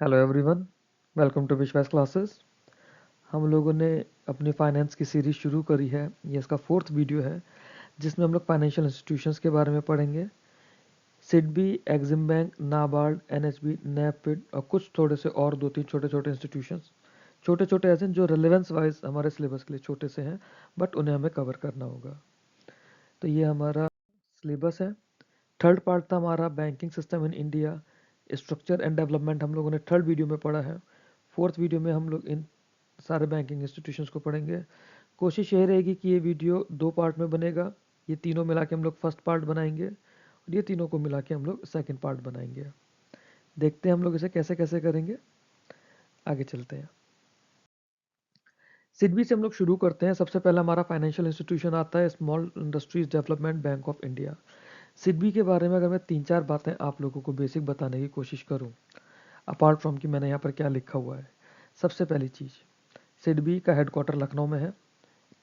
Hello everyone, welcome to विश्वास classes. हम लोगों ने अपनी फाइनेंस की सीरीज शुरू करी है। ये इसका फोर्थ वीडियो है जिसमें हम लोग फाइनेंशियल इंस्टीट्यूशंस के बारे में पढ़ेंगे। SIDBI, EXIM bank, NABARD, NHB, NAFED और कुछ थोड़े से और दो तीन छोटे छोटे इंस्टीट्यूशंस। छोटे छोटे ऐसे जो रिलेवेंस वाइज हमारे सिलेबस के लिए छोटे से हैं, बट उन्हें हमें कवर करना होगा। तो ये हमारा सिलेबस है। थर्ड पार्ट था हमारा banking system in India, structure and development. हम लोगों ने थर्ड वीडियो में पढ़ा है। फोर्थ वीडियो में हम लोग इन सारे बैंकिंग इंस्टीट्यूशंस को पढ़ेंगे। कोशिश यही रहेगी कि ये वीडियो दो पार्ट में बनेगा। ये तीनों मिला के हम लोग फर्स्ट पार्ट बनाएंगे और ये तीनों को मिला के हम लोग सेकेंड पार्ट बनाएंगे। देखते हैं हम लोग इसे कैसे कैसे करेंगे। आगे चलते हैं। सिडबी से हम लोग शुरू करते हैं। सबसे पहला हमारा फाइनेंशियल इंस्टीट्यूशन आता है small industries development bank of India. SIDBI के बारे में अगर मैं तीन चार बातें आप लोगों को बेसिक बताने की कोशिश करूं, अपार्ट फ्रॉम कि मैंने यहाँ पर क्या लिखा हुआ है। सबसे पहली चीज़, सिडबी का हेडक्वार्टर लखनऊ में है।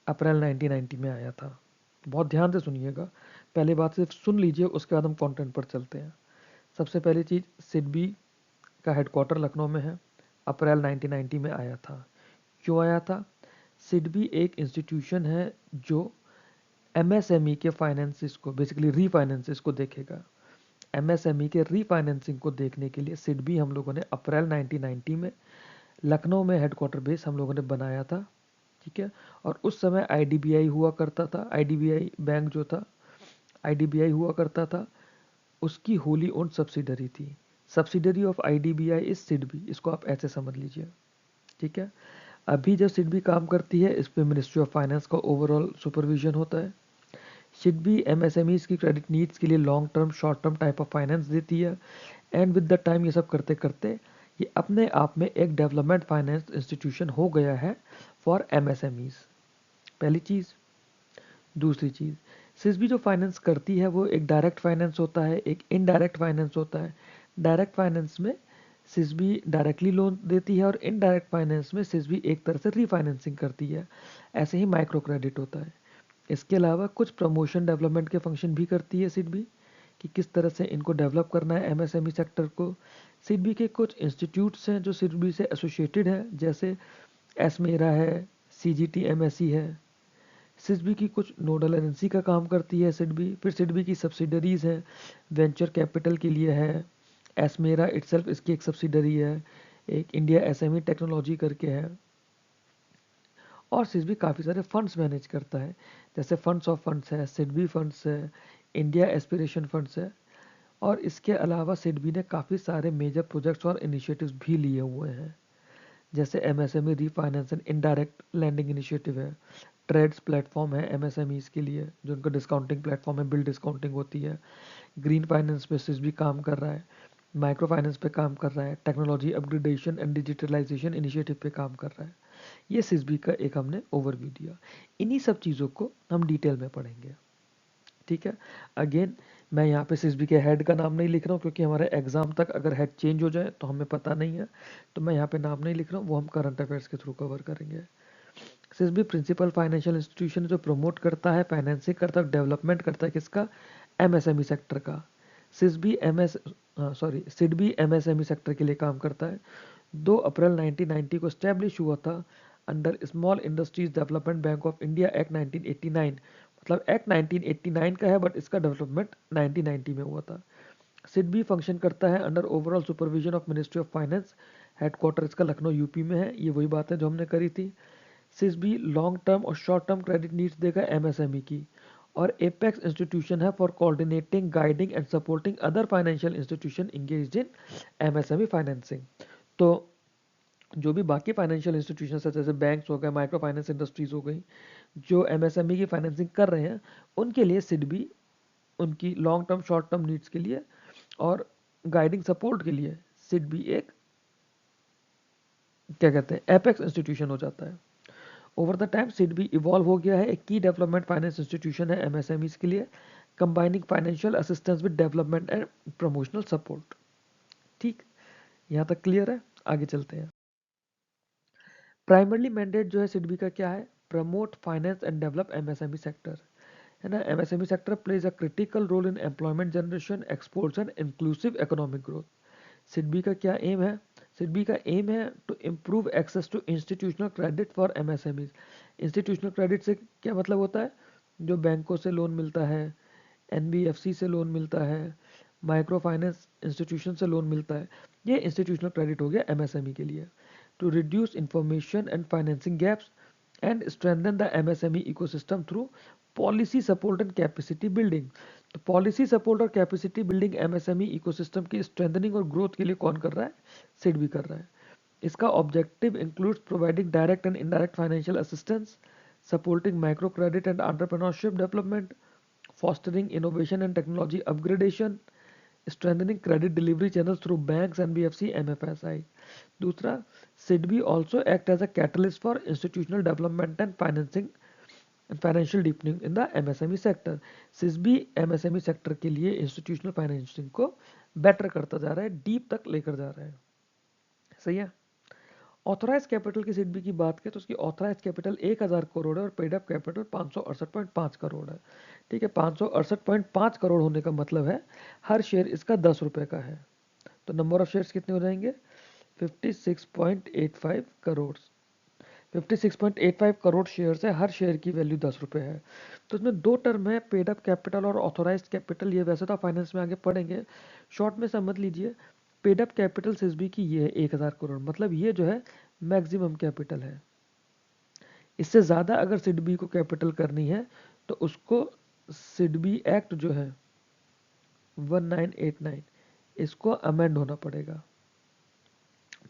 अप्रैल 1990 में आया था। बहुत ध्यान से सुनिएगा, पहले बात सिर्फ सुन लीजिए, उसके बाद हम कंटेंट पर चलते हैं। सबसे पहली चीज़, सिडबी का हेडक्वार्टर लखनऊ में है। अप्रैल 1990 में आया था। क्यों आया था? सिडबी एक इंस्टीट्यूशन है जो एमएसएमई के फाइनेंसिस को, बेसिकली रीफाइनेंसिस को देखेगा। एमएसएमई के रीफाइनेंसिंग को देखने के लिए सिडबी हम लोगों ने अप्रैल 1990 में लखनऊ में हेडक्वार्टर बेस हम लोगों ने बनाया था। ठीक है। और उस समय आईडीबीआई हुआ करता था। आईडीबीआई बैंक जो था, आईडीबीआई हुआ करता था, उसकी होली ओन्ड सब्सिडरी थी। Subsidiary of IDBI is SIDBI. इसको आप ऐसे समझ लीजिए। ठीक है। अभी जब सिडबी काम करती है, इस पे मिनिस्ट्री ऑफ फाइनेंस का ओवरऑल सुपरविजन होता है। सिडबी एमएसएमईज की क्रेडिट नीड्स के लिए long term, short term type of finance देती है। एंड विद द टाइम ये सब करते करते ये अपने आप में एक डेवलपमेंट फाइनेंस इंस्टीट्यूशन हो गया है फॉर एमएसएमईज। पहली चीज़। दूसरी चीज़, सिसबी जो फाइनेंस करती है वो एक डायरेक्ट फाइनेंस होता है, एक इनडायरेक्ट फाइनेंस होता है। डायरेक्ट फाइनेंस में सिसबी डायरेक्टली लोन देती है और इनडायरेक्ट फाइनेंस में सिसबी एक तरह से रीफाइनेंसिंग करती है। ऐसे ही माइक्रो क्रेडिट होता है। इसके अलावा कुछ प्रमोशन डेवलपमेंट के फंक्शन भी करती है सिडबी, कि किस तरह से इनको डेवलप करना है एमएसएमई सेक्टर को। सिडबी के कुछ इंस्टीट्यूट्स हैं जो सिडबी से एसोसिएटेड हैं, जैसे एसमेरा है, सीजीटी एमएससी है। सिडबी की कुछ नोडल एजेंसी का काम करती है सिडबी। फिर सिडबी की सब्सिडरीज हैं, वेंचर कैपिटल के लिए है। एसमेरा इटसेल्फ इसकी एक सब्सिडरी है। एक इंडिया एसएमई टेक्नोलॉजी करके है। और सिडबी काफ़ी सारे फंड्स मैनेज करता है, जैसे फंड्स ऑफ फंड्स है, सिडबी फंड्स है, इंडिया एस्पिरेशन फंड्स है। और इसके अलावा सिडबी ने काफ़ी सारे मेजर प्रोजेक्ट्स और इनिशिएटिव्स भी लिए हुए हैं, जैसे MSME refinance and indirect lending initiative है। ट्रेड्स प्लेटफॉर्म है एमएसएमईज के लिए, जो उनका डिस्काउंटिंग प्लेटफॉर्म है, बिल डिस्काउंटिंग होती है। ग्रीन फाइनेंस पे सिडबी काम कर रहा है। माइक्रो फाइनेंस पे काम कर रहा है। Technology upgradation and digitalisation initiative पे काम कर रहा है। ये सिसबी का एक हमने ओवरव्यू दिया। इन्हीं सब चीज़ों को हम डिटेल में पढ़ेंगे। ठीक है। अगेन, मैं यहाँ पे सिसबी के हेड का नाम नहीं लिख रहा हूँ, क्योंकि हमारे एग्जाम तक अगर हेड चेंज हो जाए तो हमें पता नहीं है, तो मैं यहाँ पे नाम नहीं लिख रहा हूँ, वो हम करंट अफेयर्स के थ्रू कवर करेंगे। सिसबी प्रिंसिपल फाइनेंशियल इंस्टीट्यूशन जो प्रमोट करता है, फाइनेंसिंग करता है, डेवलपमेंट करता है किसका? एमएसएमई सेक्टर का। सिडबी एमएसएमई सेक्टर के लिए काम करता है। 2 अप्रैल 1990 को स्टैब्लिश हुआ था under small industries development bank of India act 1989। मतलब एक्ट 1989 का है, बट इसका डेवलपमेंट 1990 में हुआ था। सिडबी फंक्शन करता है under overall supervision of ministry of finance. Headquarter इसका लखनऊ यूपी में है। ये वही बात है जो हमने करी थी। सिसबी लॉन्ग टर्म और शॉर्ट टर्म क्रेडिट नीड्स देगा एमएसएमई की। और एपेक्स इंस्टीट्यूशन है for coordinating, guiding and supporting other financial institution engaged in MSME financing. तो जो भी बाकी फाइनेंशियल इंस्टीट्यूशन है, जैसे बैंक्स हो गए, माइक्रो फाइनेंस इंडस्ट्रीज हो गई, जो एमएसएमई की फाइनेंसिंग कर रहे हैं, उनके लिए सिडबी उनकी long term, short term needs के लिए और गाइडिंग सपोर्ट के लिए सिडबी एक, क्या कहते हैं, एपेक्स इंस्टीट्यूशन हो जाता है। Over the time SIDBI evolve हो गया है, एक की डेवलपमेंट फाइनेंस इंस्टीट्यूशन है एमएसएमईज के लिए, combining financial assistance with development and promotional support. ठीक, यहाँ तक क्लियर है? आगे चलते हैं। प्राइमरली मैंडेट जो है सिडबी का क्या है? Promote, finance and develop MSME sector, है ना। MSME sector plays a critical role in employment generation, exports and inclusive economic growth. SIDBI का क्या एम है? सिडबी का एम है to improve access to institutional credit for MSMEs. Institutional credit से क्या मतलब होता है? जो बैंकों से लोन मिलता है, एनबीएफसी से लोन मिलता है, माइक्रो फाइनेंस इंस्टीट्यूशन से लोन मिलता है, ये इंस्टीट्यूशनल क्रेडिट हो गया एमएसएमई के लिए। To reduce information and financing gaps and strengthen the MSME ecosystem through policy support and capacity building. तो पॉलिसी सपोर्ट और कैपेसिटी बिल्डिंग एमएसएमई इकोसिस्टम की स्ट्रेंथनिंग और ग्रोथ के लिए कौन कर रहा है? सिडबी कर रहा है। इसका objective includes providing direct and indirect financial assistance, supporting micro credit and entrepreneurship development, fostering innovation and technology upgradation, strengthening credit delivery channels through banks, NBFC, MFSI. दूसरा, SIDBI also act as a catalyst for institutional development and financing and financial deepening in the MSME sector. SIDBI MSME sector के लिए institutional financing को better करता जा रहा है, deep तक लेकर जा रहा है। सही है। ऑथराइज कैपिटल की सिडबी की बात करें तो उसकी ऑथराइज कैपिटल 1000 करोड़ है और पेड अप कैपिटल 568.5 करोड़ है। ठीक है, 568.5 करोड़ होने का मतलब है हर शेयर इसका 10 रुपए का है। तो नंबर ऑफ शेयर्स कितने हो जाएंगे? 56.85 करोड़। 56.85 करोड़ शेयर्स है, हर शेयर की वैल्यू 10 रुपए है। तो इसमें दो टर्म है, पेड अप कैपिटल और ऑथोराइज कैपिटल। ये वैसे तो फाइनेंस में आगे पढ़ेंगे, शॉर्ट में समझ लीजिए। पेड अप कैपिटल सिस्बी की ये है 1000 करोड़, मतलब ये जो है मैक्सिमम कैपिटल है। इससे ज़्यादा अगर सिडबी को कैपिटल करनी है तो उसको सिडबी एक्ट जो है 1989 इसको अमेंड होना पड़ेगा।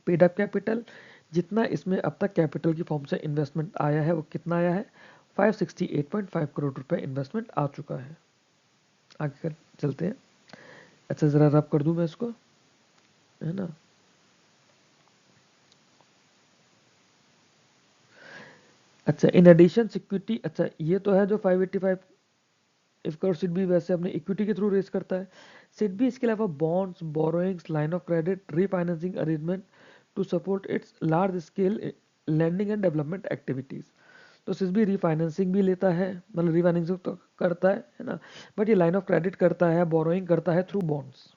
पेड अप कैपिटल जितना इसमें अब तक कैपिटल की फॉर्म से इन्वेस्टमेंट आया है वो कितना आया है? 568.5 करोड़ रुपए इन्वेस्टमेंट आ चुका है। आगे चलते हैं। अच्छा जरा रब कर दूं मैं इसको, है ना। अच्छा, इन एडिशन सिक्योरिटी, अच्छा ये तो है जो 585 इफ करोड़ सिडबी वैसे अपने इक्विटी के थ्रू रेस करता है। सिडबी इसके अलावा bonds, borrowings, line of credit, refinancing arrangement to support its large scale lending and development activities. तो सिडबी रीफाइनेंसिंग भी लेता है, मतलब रीफाइनेंसिंग तो करता है ना, बट ये लाइन ऑफ क्रेडिट करता है, बोरोइंग करता है थ्रू बॉन्ड्स।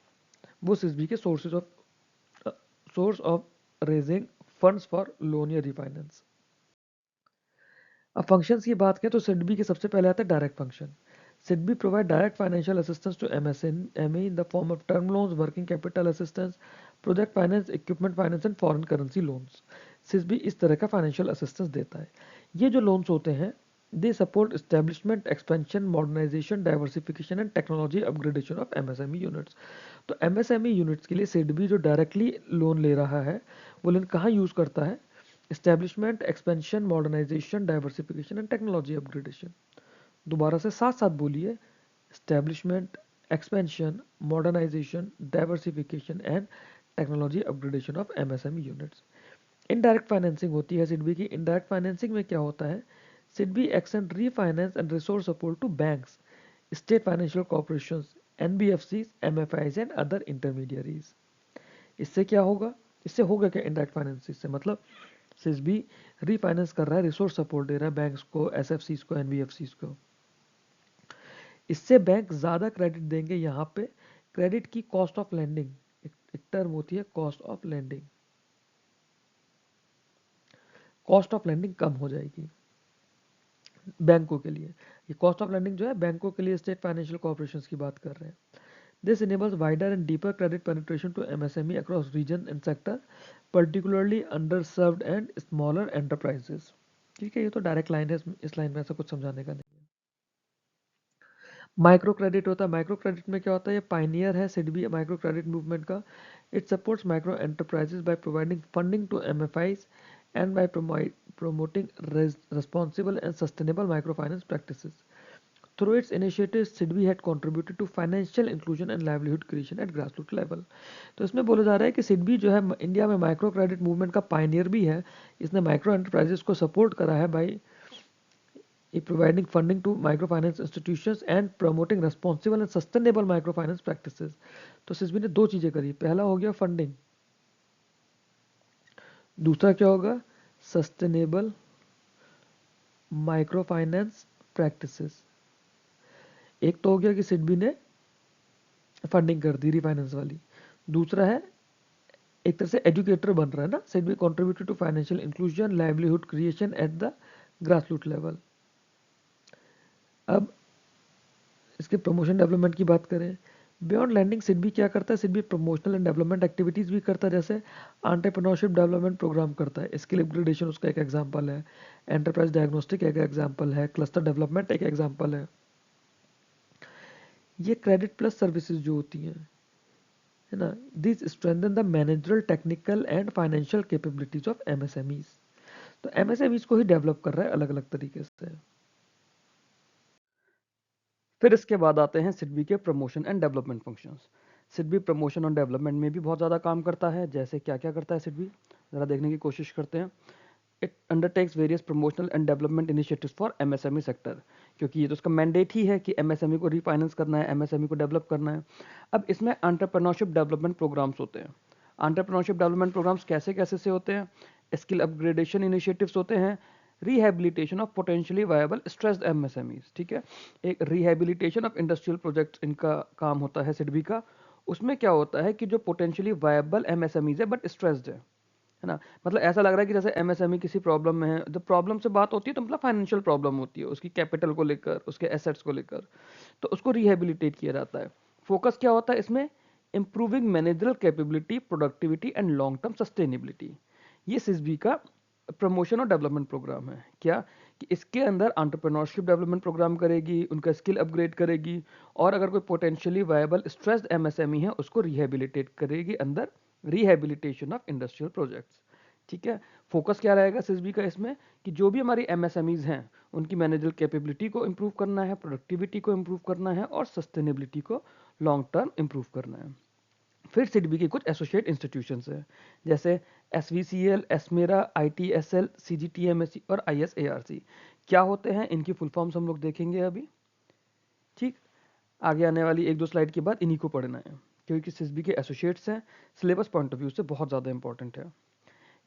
वो सिडबी के source of raising funds for loan या रिफाइनेंस। अब फंक्शंस की बात करें तो सिडबी के सबसे पहले आता है direct function. SIDBI provide direct financial assistance to MSME in the form of term loans, working capital assistance, project finance, equipment finance and foreign currency loans. SIDBI इस तरह का फाइनेंशियल असिस्टेंस देता है। ये जो लोन्स होते हैं they support establishment, expansion, modernisation, diversification and technology upgradation of MSME units. तो एमएसएमई यूनिट्स के लिए सिडबी जो डायरेक्टली लोन ले रहा है वो लोन कहाँ यूज़ करता है? Establishment, expansion, modernisation, diversification and technology upgradation. दोबारा से साथ साथ बोलिए। Establishment, expansion, modernisation, diversification and technology upgradation of MSME units. Indirect financing होती है सिडबी की। इनडायरेक्ट फाइनेंसिंग में क्या होता है? SIDBI extend refinance and resource support to banks, state financial corporations, NBFCs, MFIs and other intermediaries. इससे क्या होगा? इससे होगा क्या इनडायरेक्ट फाइनेंसिंग से? मतलब सिडबी रीफाइनेंस कर रहा है, रिसोर्स सपोर्ट दे रहा है बैंक्स को, एसएफसीज को, एनबीएफसीज को। इससे बैंक ज़्यादा क्रेडिट देंगे। यहाँ पे क्रेडिट की कॉस्ट ऑफ लैंडिंग, एक टर्म होती है cost of lending, cost of lending कम हो जाएगी बैंकों के लिए। ये कॉस्ट ऑफ लैंडिंग जो है बैंकों के लिए, स्टेट फाइनेंशियल कॉर्पोरेशन की बात कर रहे हैं। This enables wider and deeper credit penetration to MSME across region and sector, particularly under served and smaller enterprises. ठीक है, ये तो डायरेक्ट लाइन है, इस लाइन में ऐसा कुछ समझाने का नहीं है। माइक्रो क्रेडिट होता है। माइक्रो क्रेडिट में क्या होता है? ये पाइनियर है सिडबी माइक्रो क्रेडिट मूवमेंट का। It supports micro enterprises by providing funding to MFIs and by promoting responsible and sustainable microfinance practices. Through its initiatives, SIDBI had contributed to financial inclusion and livelihood creation at grassroots level. तो इसमें बोला जा रहा है कि सिडबी जो है India में माइक्रो क्रेडिट मूवमेंट का पायनियर भी है। इसने माइक्रो एंटरप्राइजेस को सपोर्ट करा है by providing funding to microfinance institutions and promoting responsible and sustainable microfinance practices. तो सिस्बी ने दो चीजें करी। पहला हो गया फंडिंग, दूसरा क्या होगा? Sustainable microfinance practices. एक तो हो गया कि सिडबी ने फंडिंग कर दी रिफाइनेंस वाली, दूसरा है एक तरह से एजुकेटर बन रहा है ना। SIDBI contributed to financial inclusion, livelihood creation at the grassroot level. अब इसके प्रमोशन डेवलपमेंट की बात करें, बियॉन्ड लैंडिंग सिडबी क्या करता है? SIDBI promotional and development activities भी करता है, जैसे एंटरप्रेन्योरशिप डेवलपमेंट प्रोग्राम करता है, स्किल अपग्रेडेशन उसका एक एग्जांपल है, एंटरप्राइज डायग्नोस्टिक एक एग्जांपल है, क्लस्टर डेवलपमेंट एक एग्जांपल है। ये क्रेडिट प्लस सर्विसेज जो होती हैं, है ना, this strengthen the managerial, technical and financial capabilities of MSMEs. तो एमएसएमईज को ही डेवलप कर रहा है अलग अलग तरीके से। फिर इसके बाद आते हैं सिडबी के promotion and development functions. SIDBI promotion और डेवलपमेंट में भी बहुत ज़्यादा काम करता है। जैसे क्या क्या करता है सिडबी, ज़रा देखने की कोशिश करते हैं। It undertakes various promotional and development initiatives for MSME sector, क्योंकि ये तो उसका मैंडेट ही है कि एमएसएमई को रीफाइनेंस करना है, एमएसएमई को डेवलप करना है। अब इसमें एंटरप्रेन्योरशिप डेवलपमेंट प्रोग्राम्स होते हैं। एंटरप्रेन्योरशिप डेवलपमेंट प्रोग्राम्स कैसे कैसे से होते हैं? स्किल अपग्रेडेशन इनिशिएटिव्स होते हैं, rehabilitation of potentially viable stressed MSMEs, ठीक है, एक रिहेबिलिटेशन ऑफ इंडस्ट्रियल प्रोजेक्ट्स इनका काम होता है सिडबी का। उसमें क्या होता है कि जो पोटेंशियली वायबल एमएसएमईज है बट स्ट्रेस्ड है ना, मतलब ऐसा लग रहा है कि जैसे एमएसएमई किसी प्रॉब्लम में है। जब प्रॉब्लम से बात होती है तो मतलब फाइनेंशियल प्रॉब्लम होती है, उसकी कैपिटल को लेकर, उसके एसेट्स को लेकर, तो उसको रिहेबिलिटेट किया जाता है। फोकस क्या होता है इसमें? Improving managerial capability, productivity and long term sustainability. ये सिस्बी का प्रमोशन और डेवलपमेंट प्रोग्राम है। क्या कि इसके अंदर एंटरप्रेन्योरशिप डेवलपमेंट प्रोग्राम करेगी, उनका स्किल अपग्रेड करेगी, और अगर कोई पोटेंशियली वायबल स्ट्रेस्ड एमएसएमई है उसको रिहेबिलिटेट करेगी अंदर रिहेबिलिटेशन ऑफ इंडस्ट्रियल प्रोजेक्ट्स, ठीक है। फोकस क्या रहेगा सिस्बी का इसमें कि जो भी हमारी एमएसएमईज हैं उनकी मैनेजरल कैपेबिलिटी को इंप्रूव करना है, प्रोडक्टिविटी को इंप्रूव करना है, और सस्टेनेबिलिटी को लॉन्ग टर्म इंप्रूव करना है। फिर सिडबी के कुछ एसोसिएट इंस्टीट्यूशंस हैं, जैसे एसवीसीएल, एसमेरा, आईटीएसएल, सीजीटीएमएससी और आईएसएआरसी। क्या होते हैं इनकी फुल फॉर्म्स हम लोग देखेंगे अभी, ठीक। आगे आने वाली एक दो स्लाइड के बाद इन्हीं को पढ़ना है, क्योंकि सिस्बी के एसोसिएट्स हैं, सिलेबस पॉइंट ऑफ व्यू से बहुत ज़्यादा इंपॉर्टेंट है।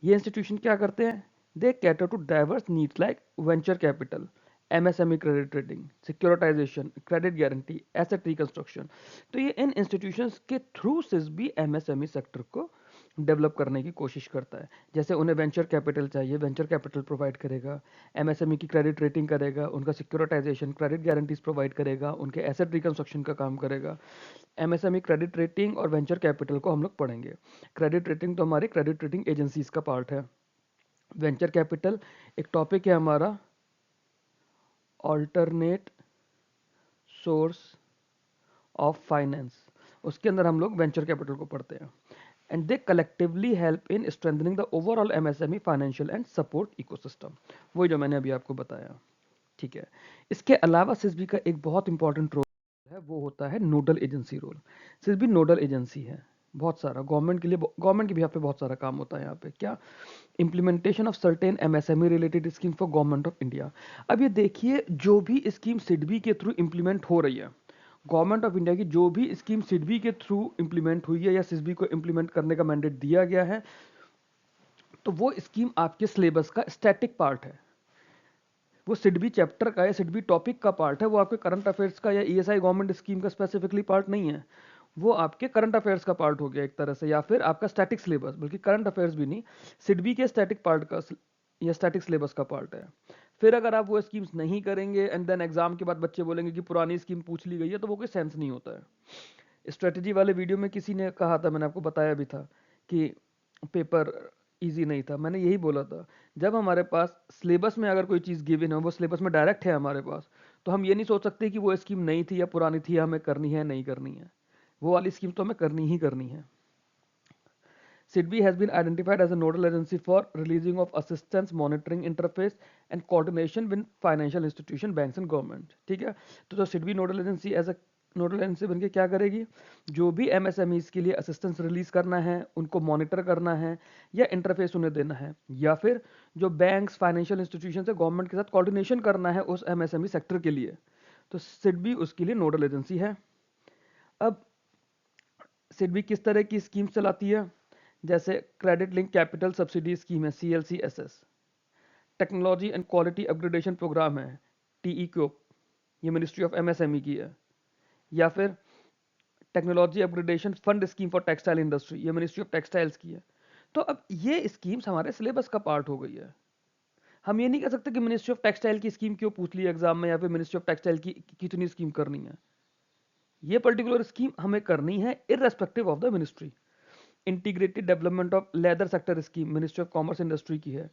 ये इंस्टीट्यूशन क्या करते हैं? They cater to diverse needs like venture capital, MSME credit rating, securitisation, credit guarantee, asset reconstruction. तो ये इन इंस्टीट्यूशंस के थ्रू सिस्बी एमएसएमई सेक्टर को डेवलप करने की कोशिश करता है। जैसे उन्हें वेंचर कैपिटल चाहिए, वेंचर कैपिटल प्रोवाइड करेगा, एमएसएमई की क्रेडिट रेटिंग करेगा, उनका सिक्योरिटाइजेशन, क्रेडिट गारंटीज प्रोवाइड करेगा, उनके एसेट रिकंस्ट्रक्शन का काम करेगा। एमएसएमई क्रेडिट रेटिंग और वेंचर कैपिटल को हम लोग पढ़ेंगे। क्रेडिट रेटिंग तो हमारे क्रेडिट रेटिंग एजेंसीज का पार्ट है। वेंचर कैपिटल एक टॉपिक है हमारा, ऑल्टरनेट सोर्स ऑफ फाइनेंस, उसके अंदर हम लोग वेंचर कैपिटल को पढ़ते हैं। And they collectively help in strengthening the overall MSME financial and support ecosystem, वही जो मैंने अभी आपको बताया, ठीक है। इसके अलावा सिस्बी का एक बहुत इंपॉर्टेंट रोल है, वो होता है nodal agency role. SIDBI nodal agency है बहुत सारा, गवर्नमेंट के लिए, गवर्नमेंट के भी यहाँ पे बहुत सारा काम होता है यहाँ पे। क्या? Implementation of certain MSME related scheme for government of India. अब ये देखिए, जो भी स्कीम सिडबी के थ्रू इम्प्लीमेंट हो रही है, गवर्नमेंट ऑफ इंडिया की जो भी स्कीम सिडबी के थ्रू इम्प्लीमेंट हुई है या सिडबी को इम्प्लीमेंट करने का मैंडेट दिया गया है, तो वो स्कीम आपके सिलेबस का स्टैटिक पार्ट है। वो सिडबी चैप्टर का या सिडबी टॉपिक का पार्ट है, वो आपके करंट अफेयर्स का या ईएसआई गवर्नमेंट स्कीम का स्पेसिफिकली पार्ट नहीं है। वो आपके करंट अफेयर्स का पार्ट हो गया एक तरह से, या फिर आपका स्टैटिक सिलेबस, बल्कि करंट अफेयर्स भी नहीं, सिडबी के स्टैटिक पार्ट का या स्टैटिक सिलेबस का पार्ट है। फिर अगर आप वो स्कीम्स नहीं करेंगे एंड देन एग्जाम के बाद बच्चे बोलेंगे कि पुरानी स्कीम पूछ ली गई है, तो वो कोई सेंस नहीं होता है। स्ट्रेटजी वाले वीडियो में किसी ने कहा था, मैंने आपको बताया भी था कि पेपर इजी नहीं था। मैंने यही बोला था, जब हमारे पास सिलेबस में अगर कोई चीज़ गिवन है, वो सिलेबस में डायरेक्ट है हमारे पास, तो हम ये नहीं सोच सकते कि वो स्कीम नई थी या पुरानी थी, हमें करनी है नहीं करनी है। वो वाली स्कीम तो हमें करनी ही करनी है। SIDBI has been identified as a nodal agency for releasing of assistance, monitoring interface and coordination with financial institution, banks and government, ठीक है। तो SIDBI nodal agency as a nodal agency बनके क्या करेगी? जो भी एमएसएमईज के लिए असिस्टेंस रिलीज करना है, उनको मॉनिटर करना है या इंटरफेस उन्हें देना है, या फिर जो बैंक्स, फाइनेंशियल इंस्टीट्यूशन से गवर्नमेंट के साथ कोऑर्डिनेशन करना है उस एमएसएमई सेक्टर के लिए, तो सिडबी उसके लिए नोडल एजेंसी है। अब सिडबी किस तरह की स्कीम चलाती है? जैसे credit link capital subsidy scheme है, CLCSS, technology and quality upgradation programme है, TEQUIP, ये मिनिस्ट्री ऑफ एमएसएमई की है। या फिर technology upgradation fund scheme for textile industry, ये मिनिस्ट्री ऑफ टेक्सटाइल्स की है। तो अब ये स्कीम्स हमारे सिलेबस का पार्ट हो गई है। हम ये नहीं कह सकते कि मिनिस्ट्री ऑफ टेक्सटाइल की स्कीम क्यों पूछ ली एग्जाम में, या फिर मिनिस्ट्री ऑफ टेक्सटाइल की कितनी स्कीम करनी है। ये पर्टिकुलर स्कीम हमें करनी है irrespective of the ministry. Integrated development of leather sector scheme ministry of commerce industry की है।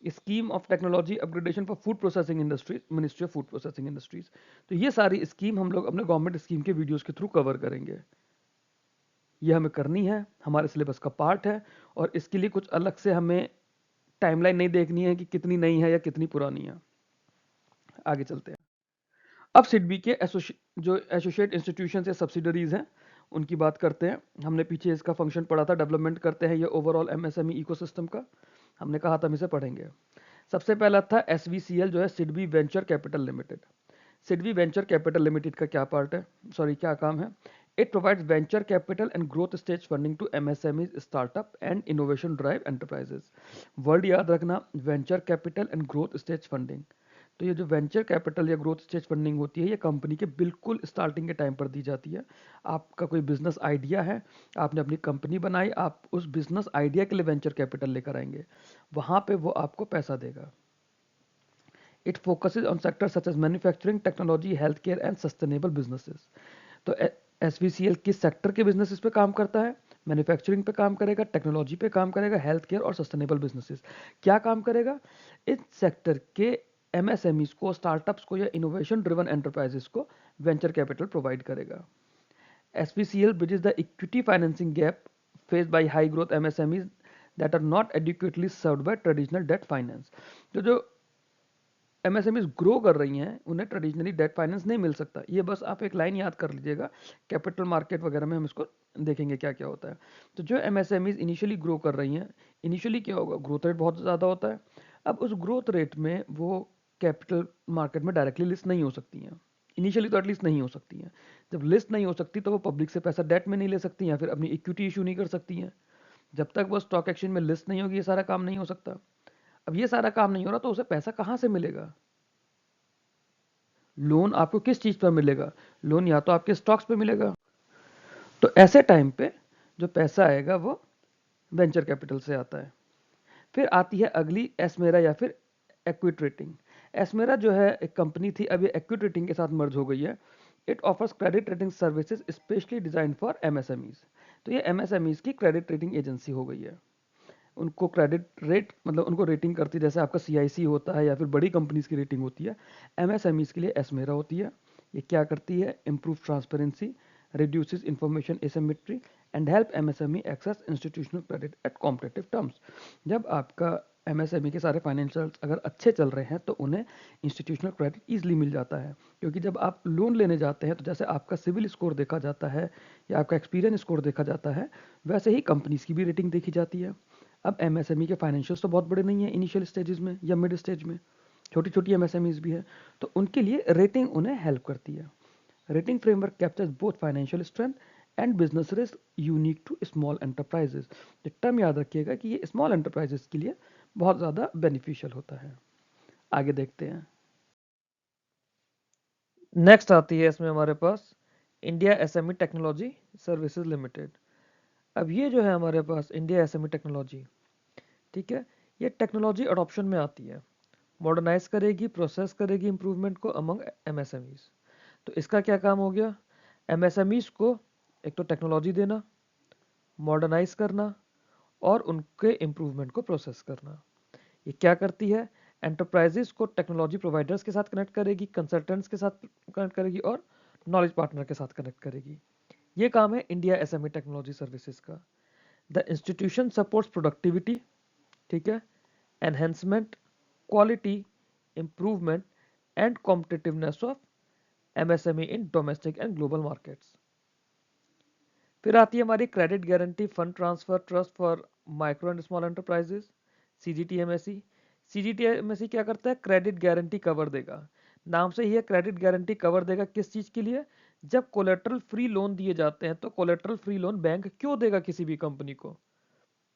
Scheme of technology upgradation for food processing industries ministry of food processing industries. तो ये सारी स्कीम हम लोग अपने गवर्नमेंट स्कीम के वीडियोस के थ्रू कवर करेंगे। ये हमें करनी है, हमारे सिलेबस का पार्ट है, और इसके लिए कुछ अलग से हमें टाइमलाइन नहीं देखनी है कि कितनी नई है या कितनी पुरानी है। आगे चलते हैं। अब सिडबी के जो एसोसिएट इंस्टीट्यूशन या सब्सिडरीज हैं उनकी बात करते हैं। हमने पीछे इसका फंक्शन पढ़ा था, डेवलपमेंट करते हैं ये ओवरऑल एमएसएमई इकोसिस्टम का। हमने कहा था हम इसे पढ़ेंगे। सबसे पहला था एसवीसीएल, जो है SIDBI venture capital limited. SIDBI venture capital limited का क्या पार्ट है, क्या काम है? It provides venture capital and growth stage funding to MSME, startup and innovation drive enterprises. Word याद रखना, venture capital and growth stage funding. तो ये जो वेंचर कैपिटल या ग्रोथ स्टेज फंडिंग होती है, ये कंपनी के बिल्कुल स्टार्टिंग के टाइम पर दी जाती है। आपका कोई बिजनेस आइडिया है, आपने अपनी कंपनी बनाई, आप उस बिजनेस आइडिया के लिए वेंचर कैपिटल लेकर आएंगे, वहां पे वो आपको पैसा देगा। It focuses on sector such as manufacturing, technology, health care and sustainable businesses. तो एसवीसीएल किस सेक्टर के बिजनेसेस पे काम करता है? मैन्युफैक्चरिंग पे काम करेगा, टेक्नोलॉजी पे काम करेगा, हेल्थ केयर और सस्टेनेबल बिजनेसेस। क्या काम करेगा? इस सेक्टर के एमएसएमईज को, स्टार्टअप्स को या इनोवेशन ड्रिवन एंटरप्राइजेस को वेंचर कैपिटल प्रोवाइड करेगा। SPCL bridges the equity financing gap faced by high growth MSMEs that are not adequately served by traditional debt finance। जो MSMEs ग्रो कर रही हैं उन्हें ट्रेडिशनली डेट फाइनेंस नहीं मिल सकता। ये बस आप एक लाइन याद कर लीजिएगा, कैपिटल मार्केट वगैरह में हम इसको देखेंगे क्या क्या होता है। तो जो MSMEs इनिशियली ग्रो कर रही हैं, इनिशियली क्या होगा, ग्रोथ रेट बहुत ज़्यादा होता है। अब उस ग्रोथ रेट में वो कैपिटल मार्केट में डायरेक्टली लिस्ट नहीं हो सकती हैं, इनिशियली तो एटलीस्ट नहीं हो सकती हैं। जब लिस्ट नहीं हो सकती तो वो पब्लिक से पैसा डेट में नहीं ले सकती या फिर अपनी इक्विटी इशू नहीं कर सकती हैं। जब तक वो स्टॉक एक्सचेंज में लिस्ट नहीं होगी, ये सारा काम नहीं हो सकता। अब ये सारा काम नहीं हो रहा तो उसे पैसा कहाँ से मिलेगा? लोन आपको किस चीज पर मिलेगा? लोन या तो आपके स्टॉक्स पे मिलेगा। तो ऐसे टाइम पे जो पैसा आएगा वो वेंचर कैपिटल से आता है। फिर आती है अगली एसमेरा या फिर इक्विटी रेटिंग। एसमेरा जो है एक कंपनी थी, अब ये इक्विटी रेटिंग के साथ मर्ज हो गई है। It offers credit rating services specially design for MSMEs. तो ये एमएसएमईज की क्रेडिट रेटिंग एजेंसी हो गई है। उनको क्रेडिट रेट मतलब उनको रेटिंग करती है, जैसे आपका सीआईसी होता है या फिर बड़ी कंपनीज की रेटिंग होती है, एमएसएमईज के लिए एसमेरा होती है। ये क्या करती है? Improve transparency, reduces information asymmetry and help MSME access institutional credit at competitive terms। जब आपका MSME के सारे फाइनेंशियल्स अगर अच्छे चल रहे हैं तो उन्हें इंस्टीट्यूशनल क्रेडिट ईजिली मिल जाता है, क्योंकि जब आप लोन लेने जाते हैं तो जैसे आपका सिविल स्कोर देखा जाता है या आपका एक्सपीरियंस स्कोर देखा जाता है, वैसे ही कंपनीज की भी रेटिंग देखी जाती है। अब MSME के फाइनेंशियल्स तो बहुत बड़े नहीं है इनिशियल स्टेजेस में या मिड स्टेज में, छोटी छोटी MSMEs भी है, तो उनके लिए रेटिंग उन्हें हेल्प करती है। Rating framework captures both financial strength and business risk unique to small enterprises. ये टर्म याद रखिएगा कि ये स्मॉल एंटरप्राइजेस के लिए बहुत ज़्यादा बेनिफिशियल होता है। आगे देखते हैं। नेक्स्ट आती है इसमें हमारे पास India SME technology services limited. अब ये जो है हमारे पास इंडिया एसएमई टेक्नोलॉजी, ठीक है, ये टेक्नोलॉजी अडॉप्शन में आती है, मॉडर्नाइज करेगी, प्रोसेस करेगी इम्प्रूवमेंट को अमंग एमएसएमईज। तो इसका क्या काम हो गया? एमएसएमईज को एक तो टेक्नोलॉजी देना, मॉडर्नाइज करना और उनके इम्प्रूवमेंट को प्रोसेस करना। ये क्या करती है? एंटरप्राइजेस को टेक्नोलॉजी प्रोवाइडर्स के साथ कनेक्ट करेगी, कंसल्टेंट्स के साथ कनेक्ट करेगी और नॉलेज पार्टनर के साथ कनेक्ट करेगी। ये काम है इंडिया एसएमई टेक्नोलॉजी सर्विसेज का। द इंस्टीट्यूशन सपोर्ट्स प्रोडक्टिविटी, ठीक है, enhancement, quality improvement and competitiveness of MSME in domestic and global markets. फिर आती है हमारी credit guarantee fund transfer trust for micro and small enterprises, CGTMSE. CGTMSE क्या करता है? क्रेडिट गारंटी कवर देगा। नाम से ही है, क्रेडिट गारंटी कवर देगा किस चीज के लिए? जब कोलेट्रल फ्री लोन दिए जाते हैं, तो कोलेट्रल फ्री लोन बैंक क्यों देगा किसी भी कंपनी को?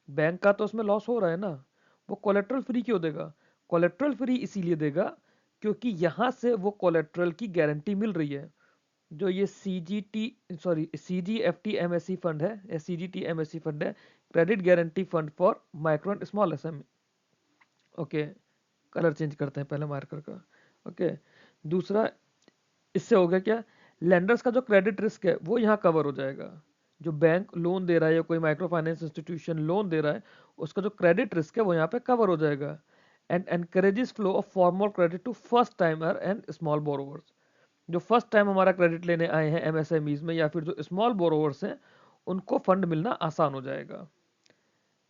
बैंक का तो उसमें लॉस हो रहा है ना, वो कोलेट्रल फ्री क्यों देगा? कोलेट्रल फ्री इसीलिए देगा क्योंकि यहां से वो कोलेट्रल की गारंटी मिल रही है। जो ये CGFT MSE फंड है, या CGT MSE फंड है, credit guarantee fund for micro and small SME. Okay, colour change करते हैं पहले मार्कर का। ओके, दूसरा इससे हो गया क्या, लेंडर्स का जो क्रेडिट रिस्क है वो यहाँ कवर हो जाएगा। जो बैंक लोन दे रहा है या कोई माइक्रो फाइनेंस इंस्टीट्यूशन लोन दे रहा है, उसका जो क्रेडिट रिस्क है वो यहाँ पे कवर हो जाएगा। And encourages flow of formal credit to first timer and small borrowers. जो फर्स्ट टाइम हमारा क्रेडिट लेने आए हैं एमएसएमईज में, या फिर जो स्मॉल बोरोवर्स हैं, उनको फंड मिलना आसान हो जाएगा।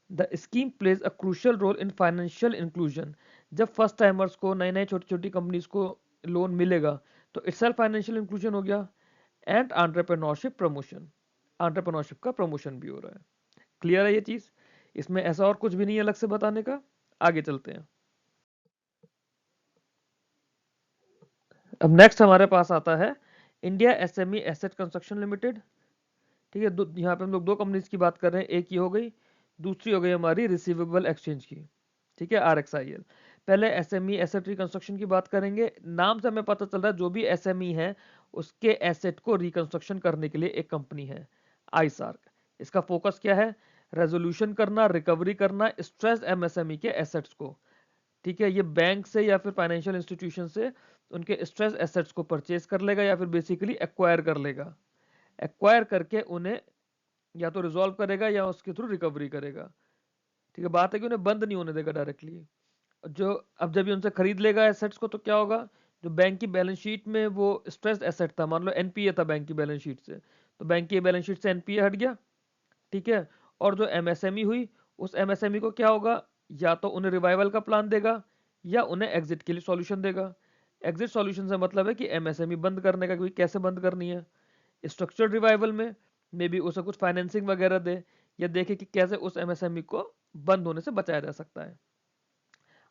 The scheme plays a crucial role in financial inclusion. जब फर्स्ट टाइमर्स को, नई नई छोटी छोटी कंपनीज को लोन मिलेगा, तो इटसेल्फ फाइनेंशियल इंक्लूजन हो गया। एंड एंटरप्रेन्योरशिप प्रमोशन, एंटरप्रेन्योरशिप का प्रमोशन भी हो रहा है। क्लियर है ये चीज? इसमें ऐसा और कुछ भी नहीं है अलग से बताने का। आगे चलते हैं। अब नेक्स्ट हमारे पास आता है India SME asset construction limited. ठीक है, यहाँ पे हम लोग दो कंपनीज की बात कर रहे हैं, एक ये हो गई, दूसरी हो गई हमारी रिसीवेबल एक्सचेंज की। ठीक है, RXIL। पहले एसएमई एसेट रिकंस्ट्रक्शन की बात करेंगे। नाम से हमें पता चल रहा है जो भी एसएमई है उसके एसेट को रिकंस्ट्रक्शन करने के लिए एक कंपनी है, आईसार्क। इसका फोकस क्या है? रेजोल्यूशन करना, रिकवरी करना स्ट्रेस एमएसएमई के एसेट्स को। ठीक है, ये बैंक से या फिर फाइनेंशियल इंस्टीट्यूशन से उनके स्ट्रेस एसेट्स को परचेज कर लेगा, या फिर बेसिकली एक्वायर कर लेगा। एक्वायर करके उन्हें या तो रिजॉल्व करेगा या उसके थ्रू रिकवरी करेगा। ठीक है, बात है कि उन्हें बंद नहीं होने देगा डायरेक्टली। जो अब जब ये उनसे खरीद लेगा एसेट्स को, तो क्या होगा, जो बैंक की बैलेंस शीट में वो स्ट्रेस एसेट था, मान लो एनपीए था बैंक की बैलेंस शीट से, तो बैंक की बैलेंस शीट से एनपीए हट गया। ठीक है, और जो एमएसएमई हुई, उस एमएसएमई को क्या होगा, या तो उन्हें रिवाइवल का प्लान देगा या उन्हें एग्जिट के लिए सॉल्यूशन देगा। एग्जिट सॉल्यूशन से मतलब है कि एमएसएमई बंद करने का, क्योंकि कैसे बंद करनी है, स्ट्रक्चर्ड रिवाइवल में मे बी उसे कुछ फाइनेंसिंग वगैरह दे, या देखे कि कैसे उस एमएसएमई को बंद होने से बचाया जा सकता है।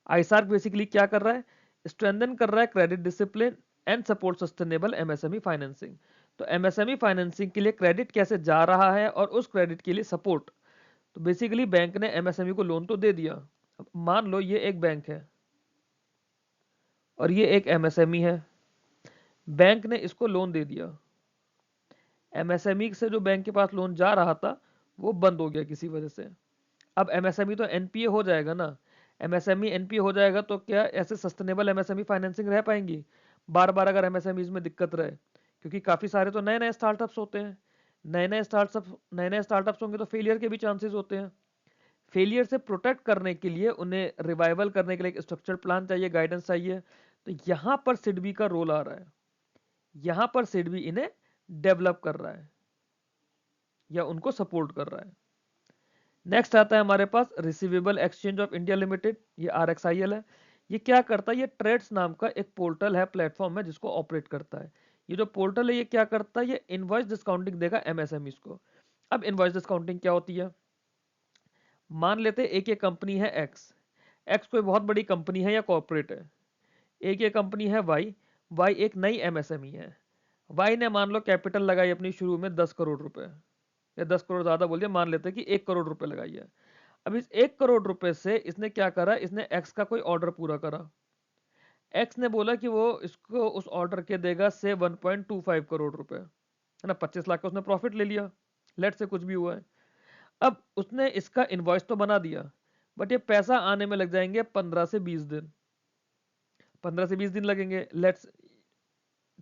आईसार्क बेसिकली क्या कर रहा है, स्ट्रेंथन कर रहा है credit discipline and support sustainable MSME financing. तो एमएसएमई फाइनेंसिंग के लिए क्रेडिट कैसे जा रहा है और उस क्रेडिट के लिए सपोर्ट। तो बेसिकली बैंक ने एमएसएमई को लोन तो दे दिया। अब मान लो ये एक बैंक है और ये एक एमएसएमई है, बैंक ने इसको लोन दे दिया। एमएसएमई से जो बैंक के पास लोन जा रहा था वो बंद हो गया किसी वजह से। अब एमएसएमई तो एनपीए हो जाएगा ना। एमएसएमई एनपीए हो जाएगा तो क्या ऐसे सस्टेनेबल एमएसएमई फाइनेंसिंग रह पाएंगी बार बार, अगर एमएसएमईज में दिक्कत रहे? क्योंकि काफी सारे तो नए नए स्टार्टअप्स होते हैं, नए नए स्टार्टअप्स होंगे तो फेलियर के भी चांसेस होते हैं। फेलियर से प्रोटेक्ट करने के लिए उन्हें रिवाइवल करने के लिए एक स्ट्रक्चर्ड प्लान चाहिए, गाइडेंस चाहिए। तो यहां पर सिडबी का रोल आ रहा है, यहां पर सिडबी इन्हें डेवलप कर रहा है या उनको सपोर्ट कर रहा है। नेक्स्ट आता है हमारे पास receivable exchange of India limited, ये RXIL है। ये क्या करता है, ये ट्रेड्स नाम का एक पोर्टल है, प्लेटफॉर्म है जिसको ऑपरेट करता है। ये जो पोर्टल है ये क्या करता है, ये इनवॉइस डिस्काउंटिंग देगा एमएसएमईज को। अब इनवॉइस डिस्काउंटिंग क्या होती है, मान लेते हैं एक ये कंपनी है एक्स, एक्स कोई बहुत बड़ी कंपनी है या कॉर्पोरेट है। एक ये कंपनी है वाई, वाई एक नई एमएसएमई है। वाई ने मान लो कैपिटल लगाई अपनी शुरू में 10 करोड़ रुपए, या 10 करोड़ ज्यादा बोल दिया, मान लेते हैं कि 1 करोड़ रुपए लगाई है। अब इस 1 करोड़ रुपए से इसने क्या करा, इसने एक्स का कोई ऑर्डर पूरा करा। एक्स ने बोला कि वो इसको उस ऑर्डर के देगा से 1.25 करोड़ रुपए, है ना, 25 लाख का उसने प्रॉफिट ले लिया। लेट से कुछ भी हुआ है। अब उसने इसका इनवॉइस तो बना दिया, बट ये पैसा आने में लग जाएंगे 15 से 20 दिन, 15 से 20 दिन लगेंगे, लेट्स,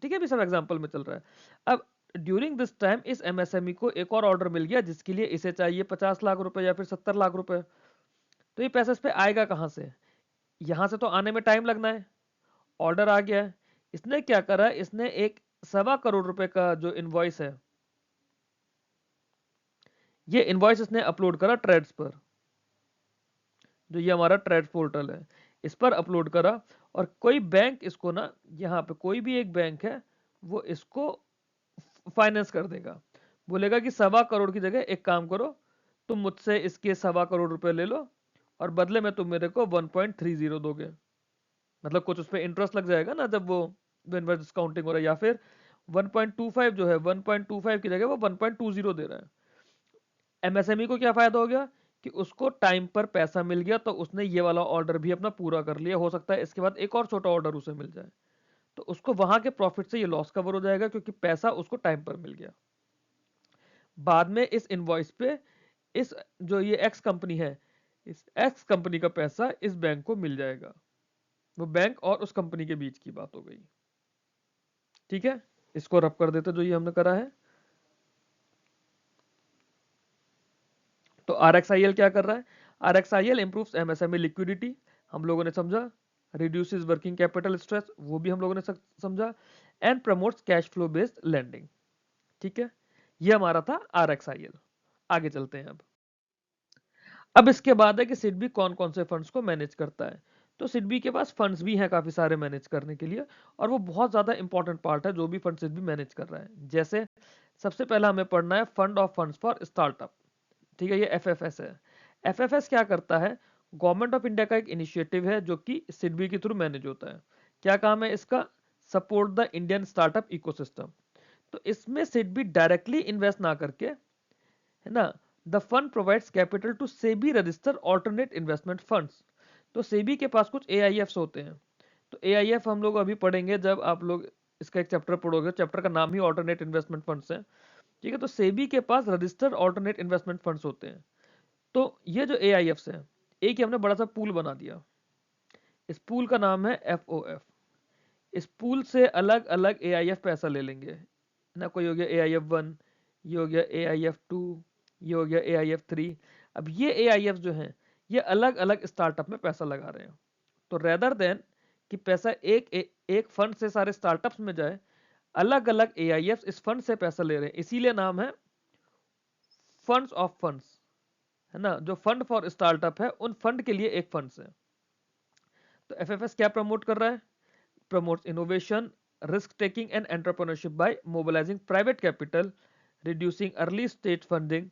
ठीक है, भी सब एग्जांपल में चल रहा है। अब ड्यूरिंग दिस टाइम इस एमएसएमई को एक और ऑर्डर मिल गया जिसके लिए इसे चाहिए 50 लाख रुपए या फिर 70 लाख रुपए। तो ये पैसा इस पे आएगा कहां से, यहां से तो आने में टाइम लगना है। ऑर्डर आ गया है, इसने क्या करा, इसने एक 1.25 करोड़ रुपए का जो इनवॉइस है, ये इनवॉइस इसने अपलोड करा ट्रेड्स पर, जो ये हमारा ट्रेड पोर्टल है इस पर अपलोड करा। और कोई बैंक इसको ना, यहाँ पे कोई भी एक बैंक है वो इसको फाइनेंस कर देगा, बोलेगा कि 1.25 करोड़ की जगह एक काम करो, तुम मुझसे इसके 1.25 करोड़ रुपए ले लो और बदले में तुम मेरे को 1.30 दोगे। मतलब कुछ उस पर इंटरेस्ट लग जाएगा ना जब वो इनवर्स डिस्काउंटिंग हो रहा है, या फिर 1.25 जो है 1.25 की जगह वो 1.20 दे रहा है। एमएसएमई को क्या फायदा हो गया कि उसको टाइम पर पैसा मिल गया, तो उसने ये वाला ऑर्डर भी अपना पूरा कर लिया। हो सकता है इसके बाद एक और छोटा ऑर्डर उसे मिल जाए। तो तो उसको वहां के प्रॉफिट से ये लॉस कवर हो जाएगा क्योंकि पैसा उसको टाइम पर मिल गया। बाद में इस इनवॉइस पे इस जो ये एक्स कंपनी है, इस एक्स कंपनी का पैसा इस बैंक को मिल जाएगा। वो बैंक और उस कंपनी के बीच की बात हो गई। ठीक है, इसको रब कर देते जो ये हमने करा है। तो RxIL क्या कर रहा है? RxIL इंप्रूव्स MSME लिक्विडिटी, हम लोगों ने समझा। रिड्यूसेस वर्किंग कैपिटल स्ट्रेस, वो भी हम लोगों ने समझा। And promotes cash flow based lending. ठीक है, ये हमारा था RxIL। आगे चलते हैं। अब इसके बाद है कि सिडबी कौन कौन से फंड्स को मैनेज करता है। तो सिडबी के पास फंड्स भी हैं काफी सारे मैनेज करने के लिए, और वो बहुत ज्यादा इंपॉर्टेंट पार्ट है जो भी फंड सिडबी मैनेज कर रहा है। जैसे सबसे पहला हमें पढ़ना है fund of funds for startup. ठीक है, ये FFS है। FFS क्या करता है? गवर्नमेंट ऑफ इंडिया का एक इनिशिएटिव है जो कि सिडबी के थ्रू मैनेज होता है। क्या काम है इसका? Support the Indian startup ecosystem. तो इसमें सिडबी डायरेक्टली इन्वेस्ट ना करके, है ना, the fund provides capital to SEBI registered alternate investment funds. तो सेबी के पास कुछ AIFs होते हैं। तो AIF हम लोग अभी पढ़ेंगे जब आप लोग इसका एक चैप्टर पढ़ोगे। चैप्टर का नाम ही ऑल्टरनेट इन्वेस्टमेंट फंड्स है। ठीक है, तो सेबी के पास रजिस्टर्ड ऑल्टरनेट इन्वेस्टमेंट फंड्स होते हैं। तो ये जो AIFs है, एक ही हमने बड़ा सा पूल बना दिया। इस पूल का नाम है FOF। इस पूल से अलग अलग AIF पैसा ले लेंगे ना। कोई हो गया AIF 1, ये हो गया AIF 2, ये हो गया AIF 3। अब ये AIF जो हैं ये अलग अलग स्टार्टअप में पैसा लगा रहे हैं। तो रेदर देन कि पैसा एक फंड से सारे स्टार्टअप्स में जाए, अलग अलग AIFs इस फंड से पैसा ले रहे हैं, इसीलिए नाम है फंड्स ऑफ फंड्स, है ना। जो फंड फॉर स्टार्टअप है उन फंड के लिए एक फंड है। तो FFS क्या प्रमोट कर रहा है? Promotes innovation, risk taking and entrepreneurship by mobilizing private capital, reducing early stage funding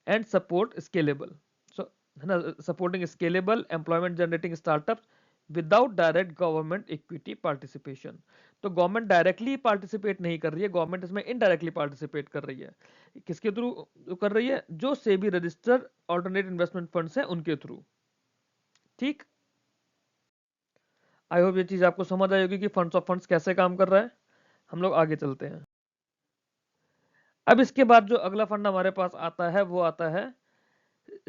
and support scalable, so है ना, supporting scalable employment generating startups without direct government equity participation। तो government directly participate नहीं कर रही है, government इसमें indirectly participate कर रही है। किसके थ्रू कर रही है? जो SEBI registered alternate investment funds हैं उनके थ्रू। ठीक, आई होप ये चीज आपको समझ आई होगी कि फंड्स ऑफ फंड्स कैसे काम कर रहा है। हम लोग आगे चलते हैं। अब इसके बाद जो अगला फंड हमारे पास आता है वो आता है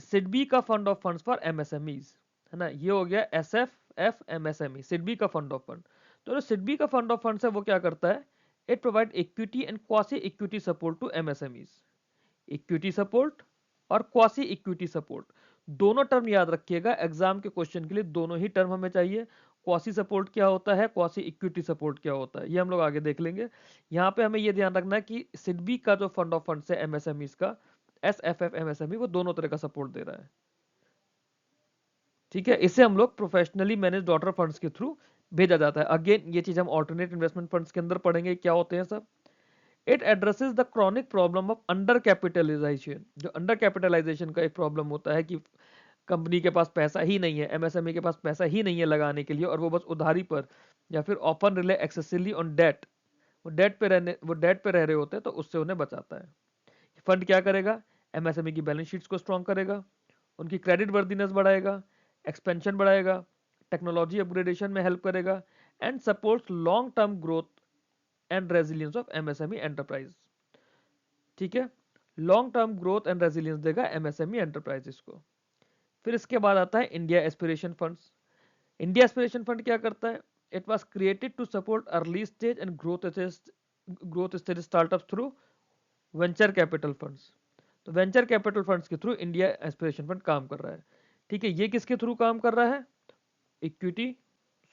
सिडबी का fund of funds for MSMEs, है ना। ये हो गया SFF MSME, सिडबी का फंड ऑफ फंड। तो जो सिडबी का फंड ऑफ फंड्स है वो क्या करता है? It provide equity and quasi equity support to MSMEs। Equity support और क्वासी इक्विटी सपोर्ट, दोनों टर्म याद रखिएगा, एग्जाम के क्वेश्चन के लिए दोनों ही टर्म हमें चाहिए। क्वासी सपोर्ट क्या होता है, क्वासी इक्विटी सपोर्ट क्या होता है, ये हम लोग आगे देख लेंगे। यहाँ पे हमें ये ध्यान रखना है कि सिडबी का जो फंड ऑफ फंड्स है MSMEs का, SFF MSME, वो दोनों तरह का सपोर्ट दे रहा है। ठीक है, इसे हम लोग प्रोफेशनली मैनेज डॉटर फंड्स के थ्रू भेजा जाता है। अगेन ये चीज हम ऑल्टरनेट इन्वेस्टमेंट फंड्स के अंदर पढ़ेंगे क्या होते हैं सब। It addresses the chronic problem of under capitalisation. जो अंडर कैपिटलाइजेशन का एक प्रॉब्लम होता है कि कंपनी के पास पैसा ही नहीं है, MSME के पास पैसा ही नहीं है लगाने के लिए, और वो बस उधारी पर या फिर often rely excessively on debt, वो डेट पे रह रहे होते हैं, तो उससे उन्हें बचाता है। फंड क्या करेगा? MSME की बैलेंस शीट्स को स्ट्रॉन्ग करेगा, उनकी क्रेडिट वर्दीनेस बढ़ाएगा, एक्सपेंशन बढ़ाएगा, टेक्नोलॉजी अपग्रेडेशन में हेल्प करेगा, and supports long term growth and resilience of MSME enterprise. ठीक है, long term growth and resilience देगा MSME एंटरप्राइजेस को। फिर इसके बाद आता है India aspiration funds. India aspiration fund क्या करता है? It was created to support early stage and growth stage startups through venture capital funds. तो वेंचर कैपिटल फंड्स के थ्रू इंडिया एस्पिरेशन फंड काम कर रहा है। ठीक है, ये किसके थ्रू काम कर रहा है? इक्विटी,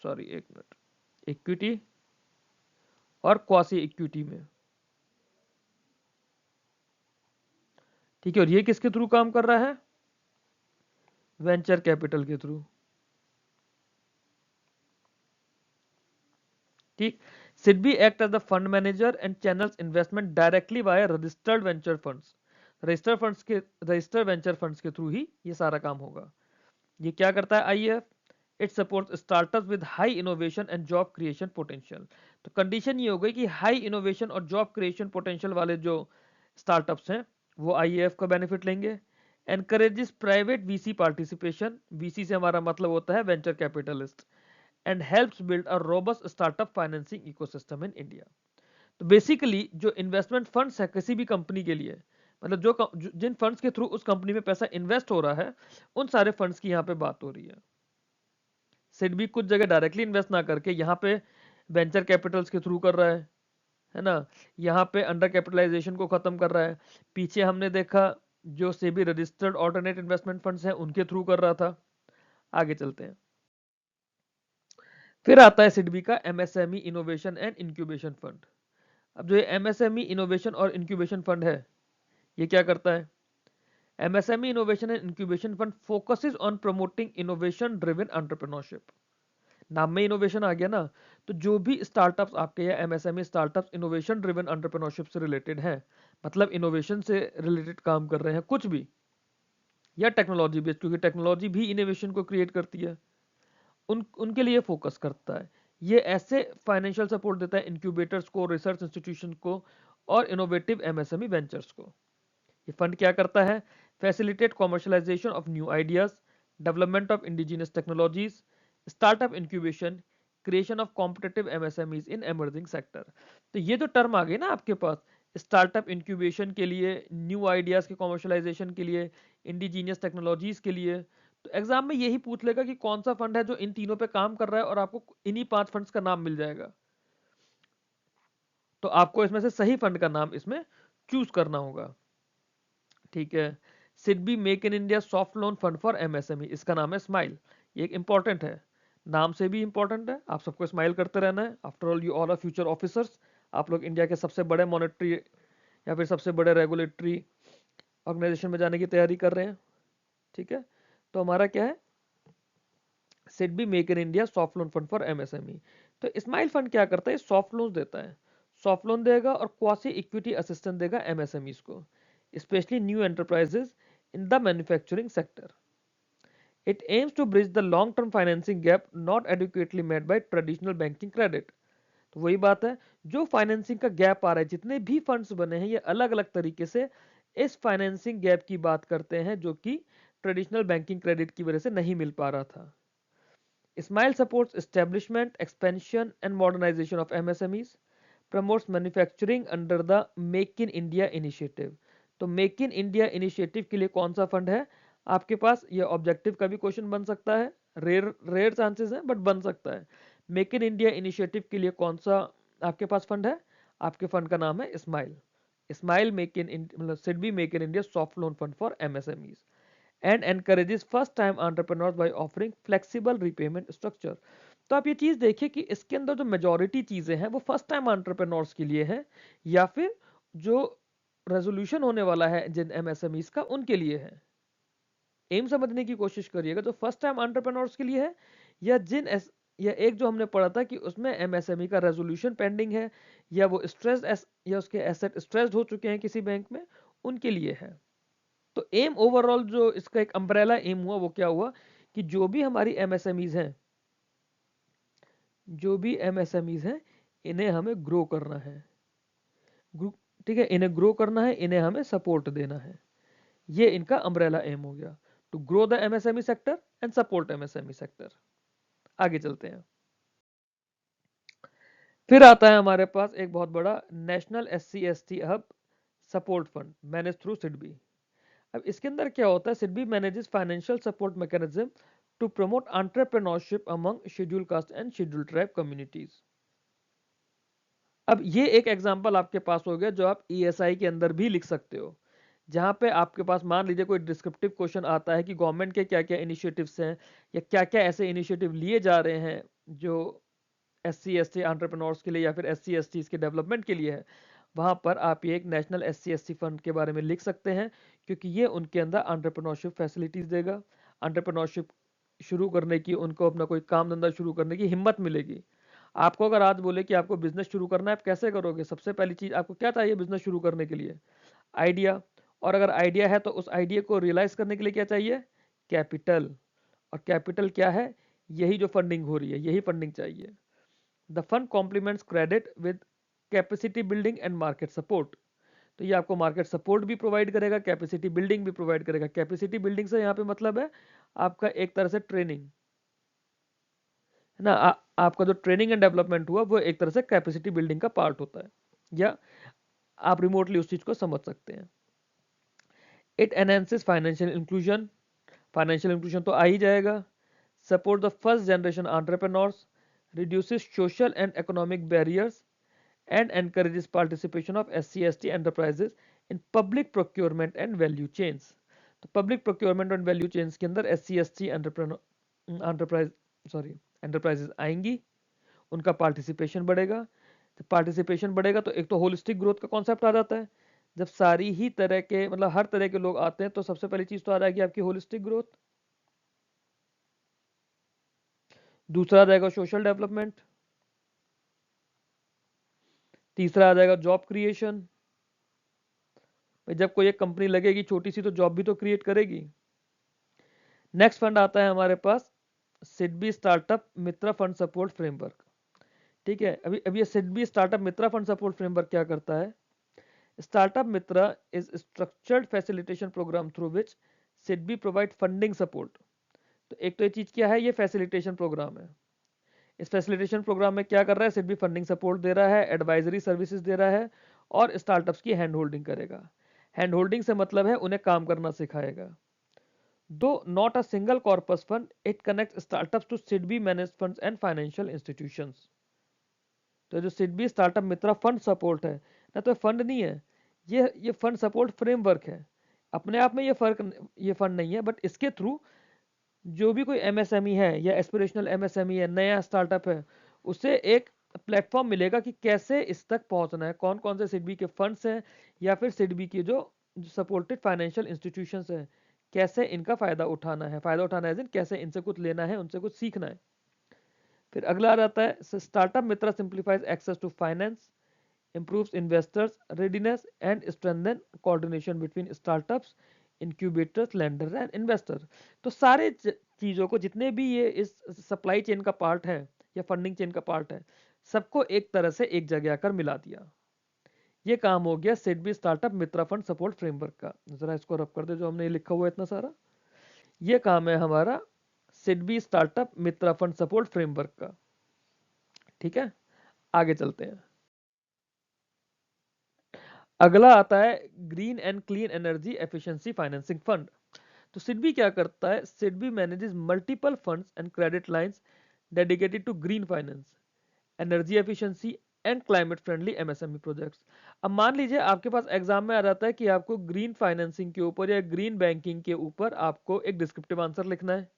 सॉरी एक मिनट, इक्विटी और क्वासी इक्विटी में। ठीक है, और ये किसके थ्रू काम कर रहा है? वेंचर कैपिटल के थ्रू। ठीक, SIDBI act as the fund manager and channels investment directly via registered venture funds. Registered venture funds के थ्रू ही ये सारा काम होगा। ये क्या करता है IEF? It supports startups with high innovation and job creation potential. तो कंडीशन ये हो गई कि हाई इनोवेशन और जॉब क्रिएशन पोटेंशियल वाले जो स्टार्टअप्स हैं वो IEF का बेनिफिट लेंगे। Encourages private VC participation, VC से हमारा मतलब होता है venture capitalist, and helps build a robust startup financing ecosystem in India. तो बेसिकली जो इन्वेस्टमेंट फंड्स है किसी भी कंपनी के लिए, मतलब जिन फंड्स के थ्रू उस कंपनी में पैसा इन्वेस्ट हो रहा है, उन सारे फंड्स की यहाँ पे बात हो रही है। सिडबी कुछ जगह डायरेक्टली इन्वेस्ट ना करके यहाँ पे वेंचर कैपिटल्स के थ्रू कर रहा है ना, यहाँ पे अंडर कैपिटलाइजेशन को खत्म कर रहा है। पीछे हमने देखा जो SEBI registered alternate investment funds हैं उनके थ्रू कर रहा था। आगे चलते हैं। फिर आता है सिडबी का MSME innovation and incubation fund. अब जो ये एमएसएमई इनोवेशन और इंक्यूबेशन फंड है, ये क्या करता है? MSME innovation and incubation fund focuses on promoting innovation driven entrepreneurship. नाम में इनोवेशन आ गया ना, तो जो भी स्टार्टअप्स आपके या MSME startups innovation driven entrepreneurship से रिलेटेड हैं, मतलब इनोवेशन से रिलेटेड काम कर रहे हैं कुछ भी, या टेक्नोलॉजी बेस्ड, क्योंकि टेक्नोलॉजी भी इनोवेशन को क्रिएट करती है, उनके लिए फोकस करता है। ये ऐसे फाइनेंशियल सपोर्ट देता है इंक्यूबेटर्स को, रिसर्च इंस्टीट्यूशन को और इनोवेटिव एमएसएमई वेंचर्स को। ये फंड क्या करता है? Facilitate commercialisation of new ideas, development of indigenous technologies, startup incubation, creation of competitive MSMEs in emerging sector. तो ये जो टर्म आ गई ना आपके पास, स्टार्टअप इंक्यूबेशन के लिए, न्यू आइडियाज के कॉमर्शलाइजेशन के लिए, इंडिजीनियस टेक्नोलॉजीज के लिए, तो एग्जाम में यही पूछ लेगा कि कौन सा फंड है जो इन तीनों पे काम कर रहा है, और आपको इन्हीं 5 फंड्स का नाम मिल जाएगा। तो आपको इसमें से सही फंड का नाम इसमें चूज करना होगा। ठीक है। SIDBI make in India soft loan fund for MSME, इसका नाम है स्माइल। ये एक इंपॉर्टेंट है, नाम से भी इंपॉर्टेंट है। आप सबको स्माइल करते रहना है। After all you all are future officers. आप लोग इंडिया के सबसे बड़े मॉनेटरी या फिर सबसे बड़े रेगुलेटरी ऑर्गेनाइजेशन में जाने की तैयारी कर रहे हैं। ठीक है, तो हमारा क्या है? SIDBI make in India soft loan fund for MSME. तो स्माइल फंड क्या करता है? सॉफ्ट लोन देता है, सॉफ्ट लोन देगा और क्वासी इक्विटी असिस्टेंस देगा एमएसएमईज को, especially new enterprises in the manufacturing sector. It aims to bridge the long-term financing gap not adequately met by traditional banking credit. तो वही बात है, जो फाइनेंसिंग का गैप आ रहा है, जितने भी फंड्स बने हैं ये अलग अलग तरीके से इस फाइनेंसिंग गैप की बात करते हैं जो कि ट्रेडिशनल बैंकिंग क्रेडिट की वजह से नहीं मिल पा रहा था। Smile supports establishment, expansion and modernization of MSMEs, promotes manufacturing under the Make in India initiative. तो मेक इन इंडिया इनिशिएटिव के लिए कौन सा फंड है आपके पास? ये ऑब्जेक्टिव का भी क्वेश्चन बन सकता है, रेयर चांसेस हैं बट बन सकता है। मेक इन इंडिया इनिशिएटिव के लिए कौन सा आपके पास फंड है? आपके फंड का नाम है स्माइल। स्माइल मेक इन मतलब SIDBI make in India soft loan fund for MSMEs and encourages first time entrepreneurs by offering flexible repayment structure. तो आप ये चीज देखिए कि इसके अंदर जो मेजॉरिटी चीजें हैं वो फर्स्ट टाइम एंटरप्रेन्योर्स के लिए है, या फिर जो रेजोल्यूशन होने वाला है जिन एमएसएमईज का उनके लिए है। एम समझने की कोशिश करिएगा, जो फर्स्ट टाइम एंटरप्रेन्योर्स के लिए है, या या एक जो हमने पढ़ा था कि उसमें एमएसएमई का रेजोल्यूशन पेंडिंग है, या वो स्ट्रेस या उसके एसेट स्ट्रेस्ड हो चुके हैं किसी बैंक में, उनके लिए है। तो एम ओवरऑल जो इसका एक अम्ब्रेला एम हुआ वो क्या हुआ कि जो भी हमारी एमएसएमईज हैं, इन्हें हमें ग्रो करना है। ठीक है, इन्हें ग्रो करना है, इन्हें हमें सपोर्ट देना है। ये इनका अम्ब्रेला एम हो गया, to grow the MSME sector and support MSME sector. आगे चलते हैं। फिर आता है हमारे पास एक बहुत बड़ा national SC/ST hub support fund manage through SIDBI. अब इसके अंदर क्या होता है? SIDBI manages financial support mechanism to promote entrepreneurship among schedule caste and schedule tribe communities. अब ये एक एग्जांपल आपके पास हो गया जो आप ESI के अंदर भी लिख सकते हो, जहां पे आपके पास मान लीजिए कोई डिस्क्रिप्टिव क्वेश्चन आता है कि गवर्नमेंट के क्या क्या इनिशिएटिव्स हैं या क्या क्या ऐसे इनिशिएटिव लिए जा रहे हैं जो SC/ST एंटरप्रेन्योर्स के लिए या फिर SC/ST के डेवलपमेंट के लिए है। वहां पर आप ये एक नेशनल SC/ST फंड के बारे में लिख सकते हैं, क्योंकि ये उनके अंदर एंटरप्रेन्योरशिप फैसिलिटीज देगा, एंटरप्रेन्योरशिप शुरू करने की, उनको अपना कोई काम धंधा शुरू करने की हिम्मत मिलेगी। आपको अगर आज बोले कि आपको बिजनेस शुरू करना है, आप कैसे करोगे? सबसे पहली चीज आपको क्या चाहिए बिजनेस शुरू करने के लिए? आइडिया। और अगर आइडिया है तो उस आइडिया को रियलाइज करने के लिए क्या चाहिए? कैपिटल। और कैपिटल क्या है? यही जो फंडिंग हो रही है, यही फंडिंग चाहिए। The fund complements credit with capacity building and market support. तो ये आपको मार्केट सपोर्ट भी प्रोवाइड करेगा, कैपेसिटी बिल्डिंग भी प्रोवाइड करेगा। कैपेसिटी बिल्डिंग से यहाँ पे मतलब है आपका एक तरह से ट्रेनिंग, है ना। आपका जो ट्रेनिंग एंड डेवलपमेंट हुआ वो एक तरह से कैपेसिटी बिल्डिंग का पार्ट होता है, या आप रिमोटली उस चीज को समझ सकते हैं। It enhances financial inclusion, financial inclusion तो आ ही जाएगा। Support the first generation entrepreneurs, reduces social and economic barriers and encourages participation of SC/ST enterprises in public procurement and value chains। तो public procurement और value chains के अंदर SC/ST enterprise sorry enterprises आएंगी, उनका participation बढ़ेगा। तो participation बढ़ेगा तो एक तो होलिस्टिक ग्रोथ का कॉन्सेप्ट आ जाता है। जब सारी ही तरह के मतलब हर तरह के लोग आते हैं तो सबसे पहली चीज तो आ जाएगी आपकी होलिस्टिक ग्रोथ। दूसरा आ जाएगा सोशल डेवलपमेंट। तीसरा आ जाएगा जॉब क्रिएशन। जब कोई एक कंपनी लगेगी छोटी सी तो जॉब भी तो क्रिएट करेगी। नेक्स्ट फंड आता है हमारे पास SIDBI startup Mitra fund support framework. ठीक है, अभी ये SIDBI startup Mitra fund support framework क्या करता है? Startup Mitra is structured facilitation programme through which SIDBI provide funding support. तो एक तो ये चीज क्या है, ये फैसिलिटेशन प्रोग्राम है। इस फैसिलिटेशन प्रोग्राम में क्या कर रहा है, सिडबी फंडिंग सपोर्ट दे रहा है, एडवाइजरी सर्विसेज दे रहा है और स्टार्टअप्स की हैंड होल्डिंग करेगा। हैंड होल्डिंग से मतलब है उन्हें काम करना सिखाएगा। Though not a single corpus fund, it connects startups to SIDBI managed funds and financial institutions। तो जो SIDBI startup Mitra fund support है ना, तो फंड नहीं है, ये फंड सपोर्ट फ्रेमवर्क है। अपने आप में ये फंड नहीं है, बट इसके थ्रू जो भी कोई एमएसएमई है या एस्पिरेशनल एमएसएमई है, नया स्टार्टअप है, उसे एक प्लेटफॉर्म मिलेगा कि कैसे इस तक पहुंचना है, कौन कौन से सिडबी के फंड्स हैं या फिर सिडबी के जो सपोर्टेड फाइनेंशियल इंस्टीट्यूशंस हैं, कैसे इनका फायदा उठाना है। फायदा उठाना है कैसे इनसे कुछ लेना है, उनसे कुछ सीखना है। फिर अगला आ जाता है startup Mitra simplifies access to finance, improves investors readiness and strengthen coordination between startups, incubators, lenders and investors। तो सारे चीजों को जितने भी ये इस सप्लाई चेन का पार्ट है या फंडिंग चेन का पार्ट है, सबको एक तरह से एक जगह आकर मिला दिया। ये काम हो गया SIDBI startup Mitra fund support framework का। जरा इसको रब कर दे जो हमने लिखा हुआ है इतना सारा, ये काम है हमारा SIDBI startup Mitra fund support framework का। ठीक है, आगे चलते हैं। अगला आता है green and clean energy efficiency financing fund. तो सिडबी क्या करता है, SIDBI manages multiple funds and credit lines dedicated to green finance, energy efficiency and climate friendly MSME projects. अब मान लीजिए आपके पास एग्जाम में आ जाता है कि आपको ग्रीन फाइनेंसिंग के ऊपर या ग्रीन बैंकिंग के ऊपर आपको एक डिस्क्रिप्टिव आंसर लिखना है।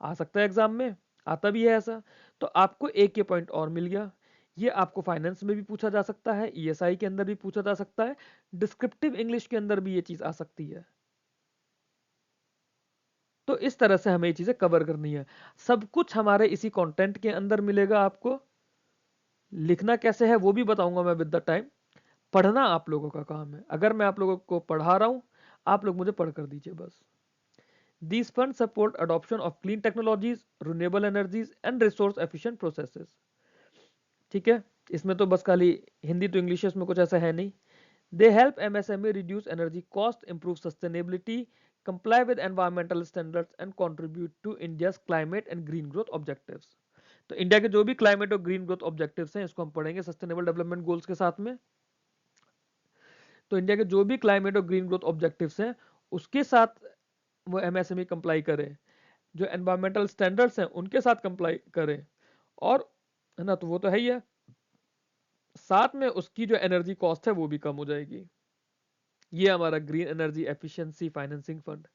आ सकता है एग्जाम में, आता भी है ऐसा, तो आपको एक के पॉइंट और मिल गया। ये आपको फाइनेंस में भी पूछा जा सकता है, ईएसआई के अंदर भी पूछा जा सकता है, डिस्क्रिप्टिव इंग्लिश के अंदर भी ये चीज आ सकती है। तो इस तरह से हमें ये चीजें कवर करनी है। सब कुछ हमारे इसी कंटेंट के अंदर मिलेगा आपको। लिखना कैसे है वो भी बताऊंगा मैं विद द टाइम। पढ़ना आप लोगों का काम है, अगर मैं आप लोगों को पढ़ा रहा हूं, आप लोग मुझे पढ़ कर दीजिए बस। These funds support adoption of clean technologies, renewable energies and resource efficient processes। ठीक है, इसमें तो बस खाली हिंदी तो इंग्लिश है, इसमें कुछ ऐसा है नहीं। They help MSME reduce energy cost, improve sustainability, comply with environmental standards and contribute to India's climate and green growth objectives। तो इंडिया के जो भी क्लाइमेट और ग्रीन ग्रोथ ऑब्जेक्टिव्स हैं इसको हम पढ़ेंगे सस्टेनेबल डेवलपमेंट गोल्स के साथ में। तो इंडिया के जो भी क्लाइमेट और ग्रीन ग्रोथ ऑब्जेक्टिव्स हैं उसके साथ वो एमएसएमई कंप्लाई करे, जो एनवायरमेंटल स्टैंडर्ड्स हैं उनके साथ कंप्लाई करे, और है ना, तो वो तो है ही है, साथ में उसकी जो एनर्जी कॉस्ट है वो भी कम हो जाएगी। ये हमारा green energy efficiency financing fund.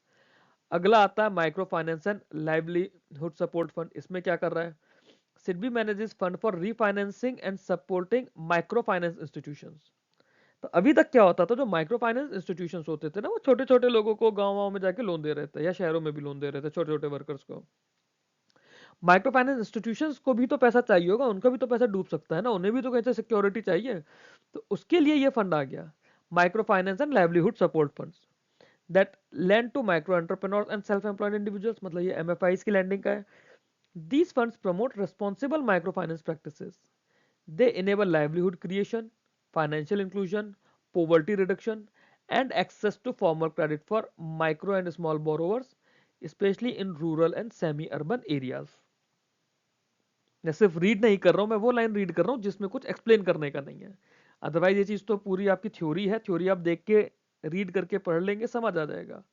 अगला आता है micro finance and livelihood support fund. इसमें क्या कर रहा है, SIDBI manages fund for refinancing and supporting micro finance institutions. तो अभी तक क्या होता था, जो माइक्रो फाइनेंस इंस्टीट्यूशंस होते थे ना, वो छोटे छोटे लोगों को गाँव में जाके लोन दे रहे थे या शहरों में भी लोन दे रहे थे छोटे छोटे वर्कर्स को। माइक्रो फाइनेंस इंस्टीट्यूशंस को भी तो पैसा चाहिए होगा, उनका भी तो पैसा डूब सकता है ना, उन्हें भी तो कैसे सिक्योरिटी चाहिए। तो उसके लिए ये फंड आ गया, micro finance and livelihood support funds that lend to micro entrepreneurs and self employed individuals. मतलब ये एमएफआईज की लैंडिंग का है। These funds promote responsible micro finance practices. They enable livelihood creation, financial inclusion, poverty reduction and access to formal credit for micro and small borrowers, especially in rural and semi-urban areas। मैं सिर्फ read नहीं कर रहा हूँ, मैं वो line read कर रहा हूँ जिसमें कुछ एक्सप्लेन करने का नहीं है। अदरवाइज ये चीज तो पूरी आपकी थ्योरी है, थ्योरी आप देख के रीड करके पढ़ लेंगे, समझ आ जाएगा।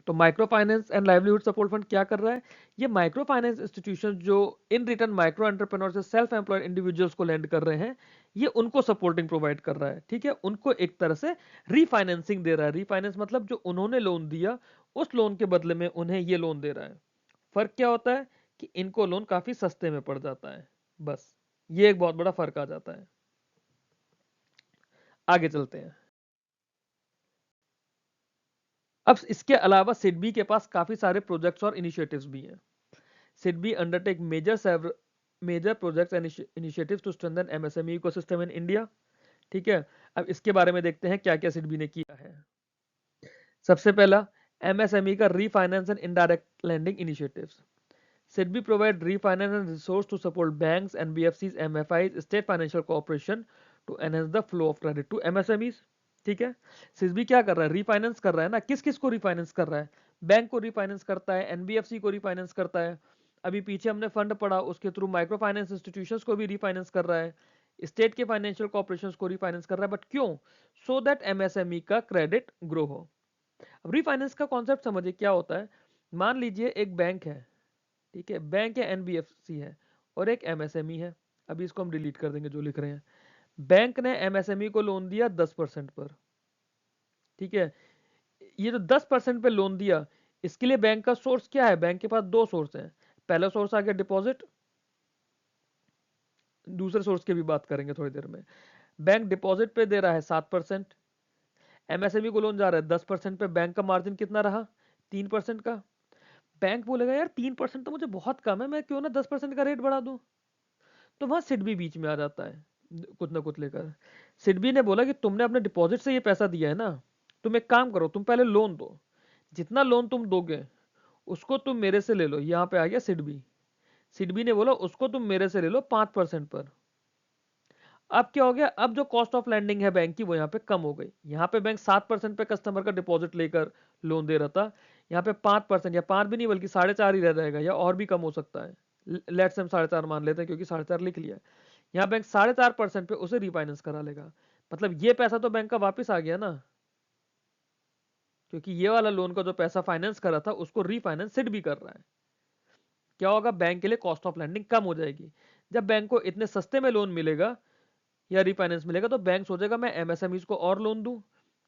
तो micro finance and livelihood support fund क्या कर रहा है? ये माइक्रो फाइनेंस इंस्टीट्यूशन जो इन रिटर्न माइक्रो एंटरप्रेन्योर से सेल्फ एम्प्लॉयड इंडिविजुअल्स को लैंड कर रहे हैं, ये उनको सपोर्टिंग प्रोवाइड कर रहा है, ठीक है, उनको एक तरह से रीफाइनेंसिंग दे रहा है। रीफाइनेंस मतलब जो उन्होंने लोन दिया उस लोन के बदले में उन्हें ये लोन दे रहा है। फर्क क्या होता है कि इनको लोन काफी सस्ते में पड़ जाता है, बस ये एक बहुत बड़ा फर्क आ जाता है। आगे चलते हैं। अब इसके अलावा सिडबी के पास काफी सारे प्रोजेक्ट्स और इनिशिएटिव्स भी हैं। SIDBI undertake major projects and initiatives to strengthen MSME ecosystem in India। ठीक है, अब इसके बारे में देखते हैं क्या क्या सिडबी ने किया है। सबसे पहला, MSME का refinance and indirect lending initiatives. SIDBI provide refinance and resource to support banks, NBFCs, MFIs, state financial corporation to enhance the flow of credit to MSMEs। ठीक है, सिडबी क्या कर रहा है? रीफाइनेंस कर रहा है ना। किस किस को रीफाइनेंस कर रहा है? बैंक को रीफाइनेंस करता है, एनबीएफसी को रीफाइनेंस करता है, अभी पीछे हमने फंड पढ़ा उसके थ्रू माइक्रो फाइनेंस इंस्टीट्यूशंस को भी रीफाइनेंस कर रहा है, स्टेट के फाइनेंशियल कॉर्पोरेशन को रीफाइनेंस कर रहा है। बट क्यों? सो दैट एमएसएमई का क्रेडिट ग्रो हो। अब रीफाइनेंस का कॉन्सेप्ट समझिए क्या होता है। मान लीजिए एक बैंक है, ठीक है, बैंक या एनबीएफसी है और एक एमएसएमई है। अभी इसको हम डिलीट कर देंगे जो लिख रहे हैं। बैंक ने एमएसएमई को लोन दिया 10% पर, ठीक है। ये जो 10% पे लोन दिया, इसके लिए बैंक का सोर्स क्या है? बैंक के पास दो सोर्स हैं। पहला सोर्स आ गया डिपॉजिट, दूसरे सोर्स की भी बात करेंगे थोड़ी देर में। बैंक डिपॉजिट पे दे रहा है 7%, एमएसएमई को लोन जा रहा है 10% पे। बैंक का मार्जिन कितना रहा? 3% का। बैंक बोलेगा यार 3% तो मुझे बहुत कम है, मैं क्यों ना 10% का रेट बढ़ा दूं। तो वहां सिडबी बीच में आ जाता है कुछ ना कुछ लेकर। सिडबी ने बोला कि तुमने अपने डिपॉजिट से ये पैसा दिया है ना, तुम एक काम करो, तुम पहले लोन दो, जितना लोन तुम दोगे उसको तुम मेरे से ले लो। यहां पे आ गया सिडबी। सिडबी ने बोला उसको तुम मेरे से ले लो 5% पर। अब क्या हो गया? अब जो कॉस्ट ऑफ लैंडिंग है बैंक की वो यहाँ पे कम हो गई। यहाँ पे बैंक 7% पे कस्टमर का डिपॉजिट लेकर लोन दे रहा था, यहाँ पे 5%, या 5 भी नहीं बल्कि 4.5 ही रह जाएगा, या और भी कम हो सकता है। लेट्स हम 4.5 मान लेते हैं क्योंकि 4.5 लिख लिया है। यहाँ बैंक 4.5% पे उसे रिफाइनेंस करा लेगा। मतलब ये पैसा तो बैंक का वापिस आ गया ना, क्योंकि ये वाला लोन का जो पैसा फाइनेंस करा था उसको रीफाइनेंस सिड भी कर रहा है। क्या होगा? बैंक के लिए कॉस्ट ऑफ लैंडिंग कम हो जाएगी। जब बैंक को इतने सस्ते में लोन मिलेगा या रिफाइनेंस मिलेगा तो बैंक सोचेगा मैं एमएसएमईज को और लोन दूं।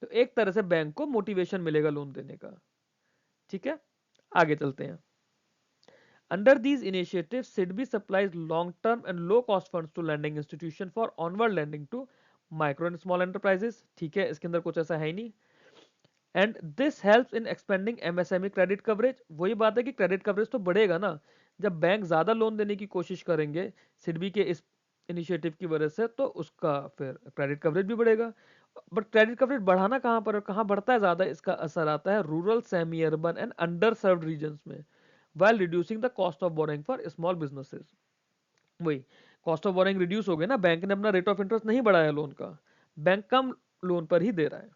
तो एक तरह से बैंक को मोटिवेशन मिलेगा लोन देने का। ठीक है, आगे चलते हैं। Under these initiative SIDBI supplies long term and low cost funds to lending institution for onward lending to micro and small enterprises. ठीक है, इसके अंदर कुछ ऐसा है ही नहीं। And this helps in expanding MSME credit coverage. वही बात है कि क्रेडिट कवरेज तो बढ़ेगा ना, जब बैंक ज्यादा लोन देने की कोशिश करेंगे सिडबी के इस इनिशिएटिव की वजह से, तो उसका फिर क्रेडिट कवरेज भी बढ़ेगा। बट क्रेडिट कवरेज बढ़ाना कहाँ पर, कहाँ बढ़ता है ज्यादा? इसका असर आता है rural, semi urban and under served regions में, while reducing the cost of borrowing for small businesses। वही कॉस्ट ऑफ बोरिंग रिड्यूस हो गया ना, बैंक ने अपना रेट ऑफ इंटरेस्ट नहीं बढ़ाया लोन का, बैंक कम लोन पर ही दे रहा है।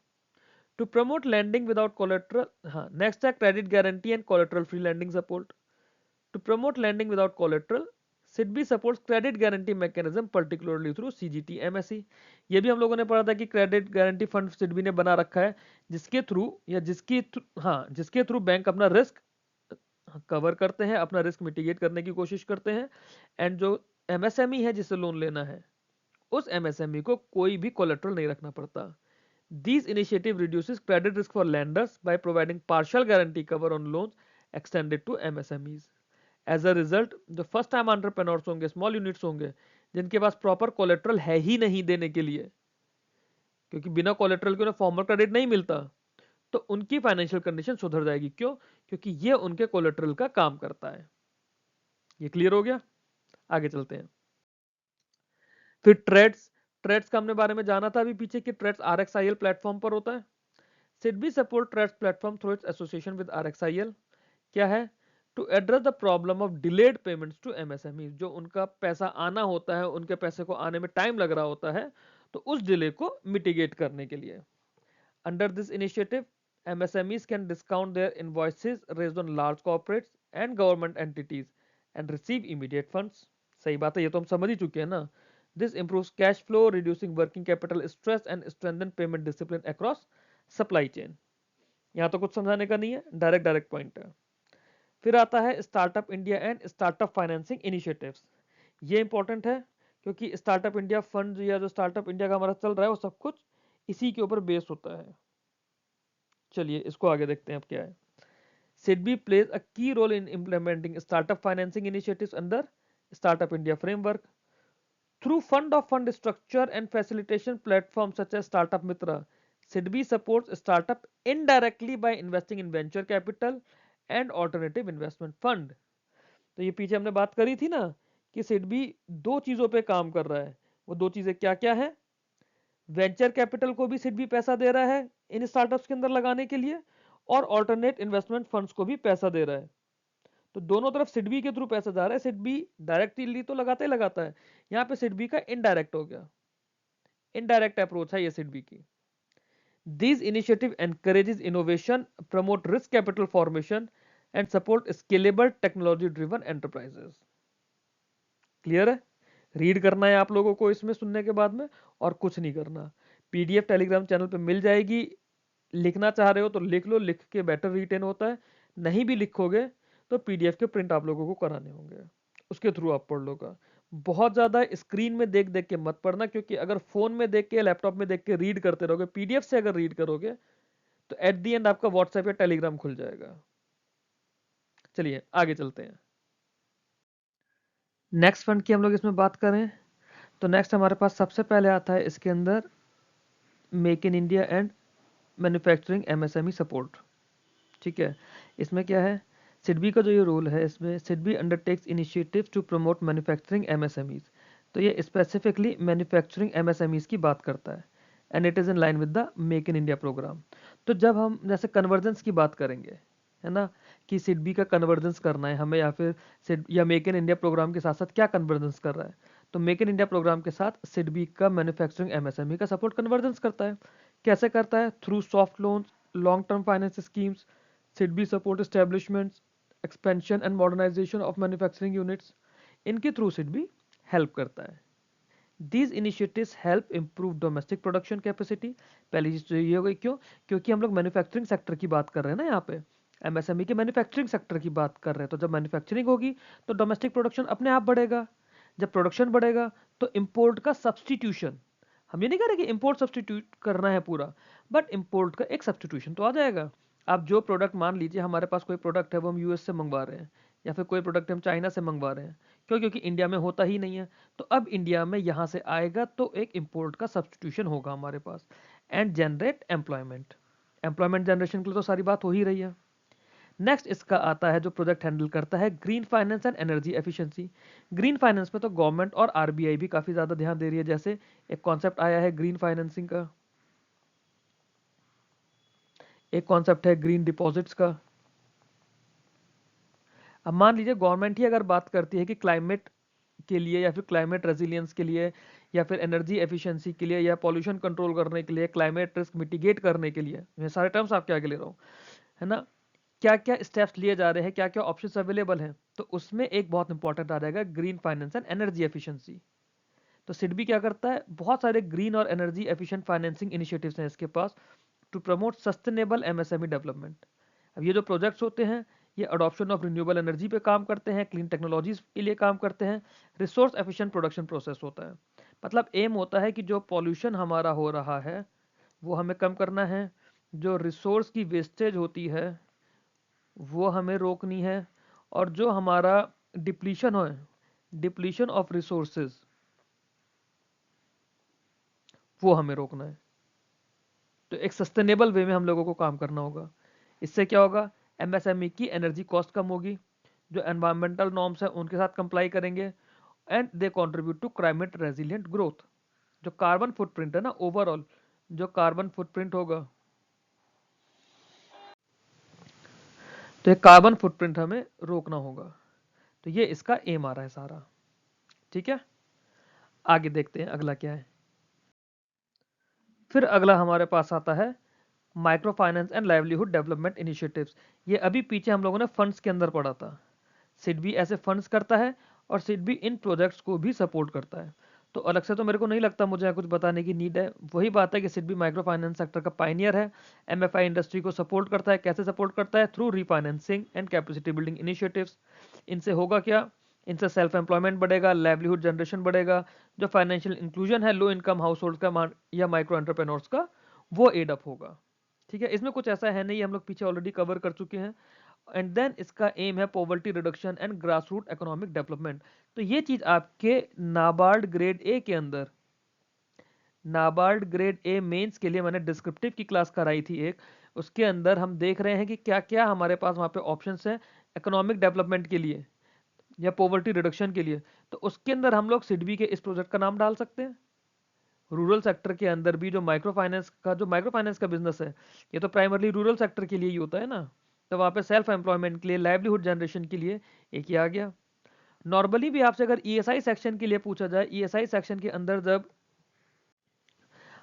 To promote lending without collateral, हाँ नेक्स्ट है credit guarantee and collateral free lending support. To promote lending without collateral, SIDBI supports credit guarantee mechanism particularly through CGT MSE. ये भी हम लोगों ने पढ़ा था कि क्रेडिट गारंटी फंड सिडबी ने बना रखा है, जिसके थ्रू या जिसके थ्रू बैंक अपना रिस्क कवर करते हैं, अपना रिस्क मिटिगेट करने की कोशिश करते हैं। एंड जो एमएसएमई है जिससे लोन लेना है, उस एमएसएमई को कोई भी कोलेट्रल नहीं रखना पड़ता। These initiative reduces credit risk for lenders by providing partial guarantee cover on loans extended to MSMEs। As a result, जो फर्स्ट टाइम एंटरप्रेन्योर्स होंगे, स्मॉल यूनिट्स होंगे, जिनके पास प्रॉपर कोलेट्रल है ही नहीं देने के लिए, क्योंकि बिना कोलेट्रल के उन्हें फॉर्मल क्रेडिट नहीं मिलता, तो उनकी फाइनेंशियल कंडीशन सुधर जाएगी। क्यों? क्योंकि ये उनके कोलेट्रल का काम करता है। ये क्लियर हो गया? आगे चलते हैं। फिर ट्रेड्स, ट्रेड्स का हमने बारे में जाना था अभी पीछे कि ट्रेड्स आरएक्सआईएल प्लेटफॉर्म पर होता है। SIDBI support trades platform through its association with RXIL. क्या है? To address the problem of delayed payments to MSME. जो उनका पैसा आना होता है, उनके पैसे को आने में टाइम लग रहा होता है, तो उस डिले को मिटिगेट करने के लिए। Under this initiative, MSMEs can discount their invoices raised on large corporates and government entities and receive immediate funds. सही बात है, ये तो हम समझ ही चुके हैं ना। This improves cash flow, reducing working capital stress and strengthen payment discipline across supply chain. यहाँ तो कुछ समझाने का नहीं है, डायरेक्ट डायरेक्ट पॉइंट है। फिर आता है startup India and startup financing initiatives. ये इंपॉर्टेंट है क्योंकि स्टार्टअप इंडिया फंड या जो स्टार्टअप इंडिया का हमारा चल रहा है वो सब कुछ इसी के ऊपर बेस होता है। चलिए इसको आगे देखते हैं अब क्या है। SIDBI plays a key role in implementing startup financing initiatives under Startup India framework. Through fund-of-fund structure and facilitation platforms such as Startup Mitra, SIDBI supports startup indirectly by investing in venture capital and alternative investment fund. तो ये पीछे हमने बात करी थी ना कि SIDBI दो चीजों पे काम कर रहा है। वो दो चीजें क्या क्या है? वेंचर कैपिटल को भी SIDBI पैसा दे रहा है इन स्टार्टअप्स के अंदर लगाने के लिए, और ऑल्टरनेट इन्वेस्टमेंट फंड्स को भी पैसा दे रहा है। तो दोनों तरफ SIDBI के थ्रू पैसा जा रहा है। SIDBI डायरेक्टली तो लगाता ही लगाता है, यहाँ पे SIDBI का इनडायरेक्ट हो गया, इनडायरेक्ट अप्रोच है ये SIDBI की। These initiative encourages innovation, promote risk capital formation and support scalable technology driven enterprises. Clear है? रीड करना है आप लोगों को इसमें सुनने के बाद में, और कुछ नहीं करना। PDF टेलीग्राम चैनल पे मिल जाएगी। लिखना चाह रहे हो तो लिख लो, लिख के बेटर रिटेन होता है। नहीं भी लिखोगे तो PDF के प्रिंट आप लोगों को कराने होंगे, उसके थ्रू आप पढ़ लोगा। बहुत ज़्यादा स्क्रीन में देख देख के मत पढ़ना, क्योंकि अगर फ़ोन में देख के लैपटॉप में देख के रीड करते रहोगे, PDF से अगर रीड करोगे तो एट दी एंड आपका व्हाट्सएप या टेलीग्राम खुल जाएगा। चलिए आगे चलते हैं। नेक्स्ट फंड की हम लोग इसमें बात करें तो नेक्स्ट हमारे पास सबसे पहले आता है इसके अंदर make in India and manufacturing MSME support. ठीक है, इसमें क्या है, SIDBI का जो ये रोल है, इसमें SIDBI undertakes initiatives to promote manufacturing MSMEs। तो ये स्पेसिफिकली मैन्युफैक्चरिंग MSMEs की बात करता है, and it is in line with the make in India programme. तो जब हम जैसे कन्वर्जेंस की बात करेंगे, है ना, कि SIDBI का कन्वर्जेंस करना है हमें, या फिर या मेक इन इंडिया प्रोग्राम के साथ साथ क्या कन्वर्जेंस कर रहा है, तो मेक इन इंडिया प्रोग्राम के साथ SIDBI का मैन्युफैक्चरिंग MSME का सपोर्ट कन्वर्जेंस करता है। कैसे करता है? Through soft loans, long term finance schemes, SIDBI support establishments, expansion and modernization of manufacturing units। इनके थ्रू SIDBI हेल्प करता है। These initiatives help improve domestic production capacity। पहली चीज तो ये हो गई, क्यों? क्योंकि हम लोग मैन्युफैक्चरिंग सेक्टर की बात कर रहे हैं ना, यहाँ पे MSME के मैन्युफैक्चरिंग सेक्टर की बात कर रहे हैं। तो जब मैन्युफैक्चरिंग होगी तो डोमेस्टिक प्रोडक्शन अपने आप बढ़ेगा। जब प्रोडक्शन बढ़ेगा तो इंपोर्ट का सब्सटीट्यूशन, हम ये नहीं कह रहे कि इंपोर्ट सब्सटीट्यूट करना है पूरा, बट इंपोर्ट का एक सब्सटीट्यूशन तो आ जाएगा। आप जो प्रोडक्ट, मान लीजिए हमारे पास कोई प्रोडक्ट है वो हम US से मंगवा रहे हैं, या फिर कोई प्रोडक्ट हम चाइना से मंगवा रहे हैं, क्यों? क्योंकि इंडिया में होता ही नहीं है। तो अब इंडिया में यहाँ से आएगा तो एक इंपोर्ट का सब्सटीट्यूशन होगा हमारे पास, and generate employment. Employment generation के लिए तो सारी बात हो ही रही है। नेक्स्ट इसका आता है जो प्रोजेक्ट हैंडल करता है green finance and energy efficiency. Green finance पे तो गवर्नमेंट और RBI भी काफ़ी ज़्यादा ध्यान दे रही है। जैसे एक कॉन्सेप्ट आया है ग्रीन फाइनेंसिंग का, एक कॉन्सेप्ट है ग्रीन डिपॉजिट्स का। अब मान लीजिए गवर्नमेंट ही अगर बात करती है कि क्लाइमेट के लिए, या फिर क्लाइमेट रेजिलियंस के लिए, या फिर एनर्जी एफिशिएंसी के लिए, या पॉल्यूशन कंट्रोल करने के लिए, क्लाइमेट रिस्क मिटिगेट करने के लिए, मैं सारे टर्म्स आपके आगे ले रहा हूँ, है ना, क्या क्या स्टेप्स लिए जा रहे हैं, क्या क्या ऑप्शंस अवेलेबल हैं, तो उसमें एक बहुत इंपॉर्टेंट आ जाएगा green finance and energy efficiency. तो SIDBI क्या करता है, बहुत सारे ग्रीन और एनर्जी एफिशिएंट फाइनेंसिंग इनिशिएटिव्स हैं इसके पास to promote sustainable MSME development. अब ये जो प्रोजेक्ट्स होते हैं ये अडॉप्शन ऑफ रिन्यूएबल एनर्जी पे काम करते हैं, क्लीन टेक्नोलॉजीज के लिए काम करते हैं, रिसोर्स एफिशिएंट प्रोडक्शन प्रोसेस होता है। मतलब एम होता है कि जो पॉल्यूशन हमारा हो रहा है वो हमें कम करना है, जो रिसोर्स की वेस्टेज होती है वो हमें रोकनी है, और जो हमारा डिप्लीशन हो, डिप्लीशन ऑफ रिसोर्सेज, वो हमें रोकना है। तो एक सस्टेनेबल वे में हम लोगों को काम करना होगा। इससे क्या होगा, MSME की एनर्जी कॉस्ट कम होगी, जो एनवायरमेंटल नॉर्म्स है उनके साथ कंप्लाई करेंगे, and they contribute to climate resilient growth. जो कार्बन फुटप्रिंट है ना, ओवरऑल जो कार्बन फुटप्रिंट होगा, तो ये कार्बन फुटप्रिंट हमें रोकना होगा। तो ये इसका एम आ रहा है सारा। ठीक है, आगे देखते हैं अगला क्या है। फिर अगला हमारे पास आता है micro finance and livelihood development initiatives. ये अभी पीछे हम लोगों ने फंड्स के अंदर पढ़ा था। सिडबी ऐसे फंड्स करता है और सिडबी इन प्रोजेक्ट्स को भी सपोर्ट करता है। तो अलग से तो मेरे को नहीं लगता मुझे यहाँ कुछ बताने की नीड है। वही बात है कि सिडबी माइक्रो फाइनेंस सेक्टर का पाइनियर है, एमएफआई इंडस्ट्री को सपोर्ट करता है। कैसे सपोर्ट करता है? Through refinancing and capacity building initiatives. इनसे होगा क्या? इनसे सेल्फ एम्प्लॉयमेंट बढ़ेगा, लाइवलीहुड जनरेशन बढ़ेगा, जो फाइनेंशियल इंक्लूजन है लो इनकम हाउस होल्ड का या माइक्रो एंटरप्रेन्योर्स का, वो एड अप होगा। ठीक है, इसमें कुछ ऐसा है नहीं, हम लोग पीछे ऑलरेडी कवर कर चुके हैं। एंड देन इसका एम है poverty reduction and grass root economic development. तो ये चीज आपके नाबार्ड ग्रेड ए के अंदर, नाबार्ड ग्रेड ए मेंस के लिए मैंने डिस्क्रिप्टिव की क्लास कराई थी एक, उसके अंदर हम देख रहे हैं कि क्या क्या हमारे पास वहां पे ऑप्शंस हैं इकोनॉमिक डेवलपमेंट के लिए या पॉवर्टी रिडक्शन के लिए। तो उसके अंदर हम लोग सिडबी के इस प्रोजेक्ट का नाम डाल सकते हैं। रूरल सेक्टर के अंदर भी जो माइक्रो फाइनेंस का बिजनेस है, ये तो प्राइमरली रूरल सेक्टर के लिए ही होता है ना, तो वहाँ पे सेल्फ एम्प्लॉयमेंट के लिए, लाइवलीहुड जनरेशन के लिए एक ही आ गया। नॉर्मली भी आपसे अगर ईएसआई सेक्शन के लिए पूछा जाए, ईएसआई सेक्शन के अंदर जब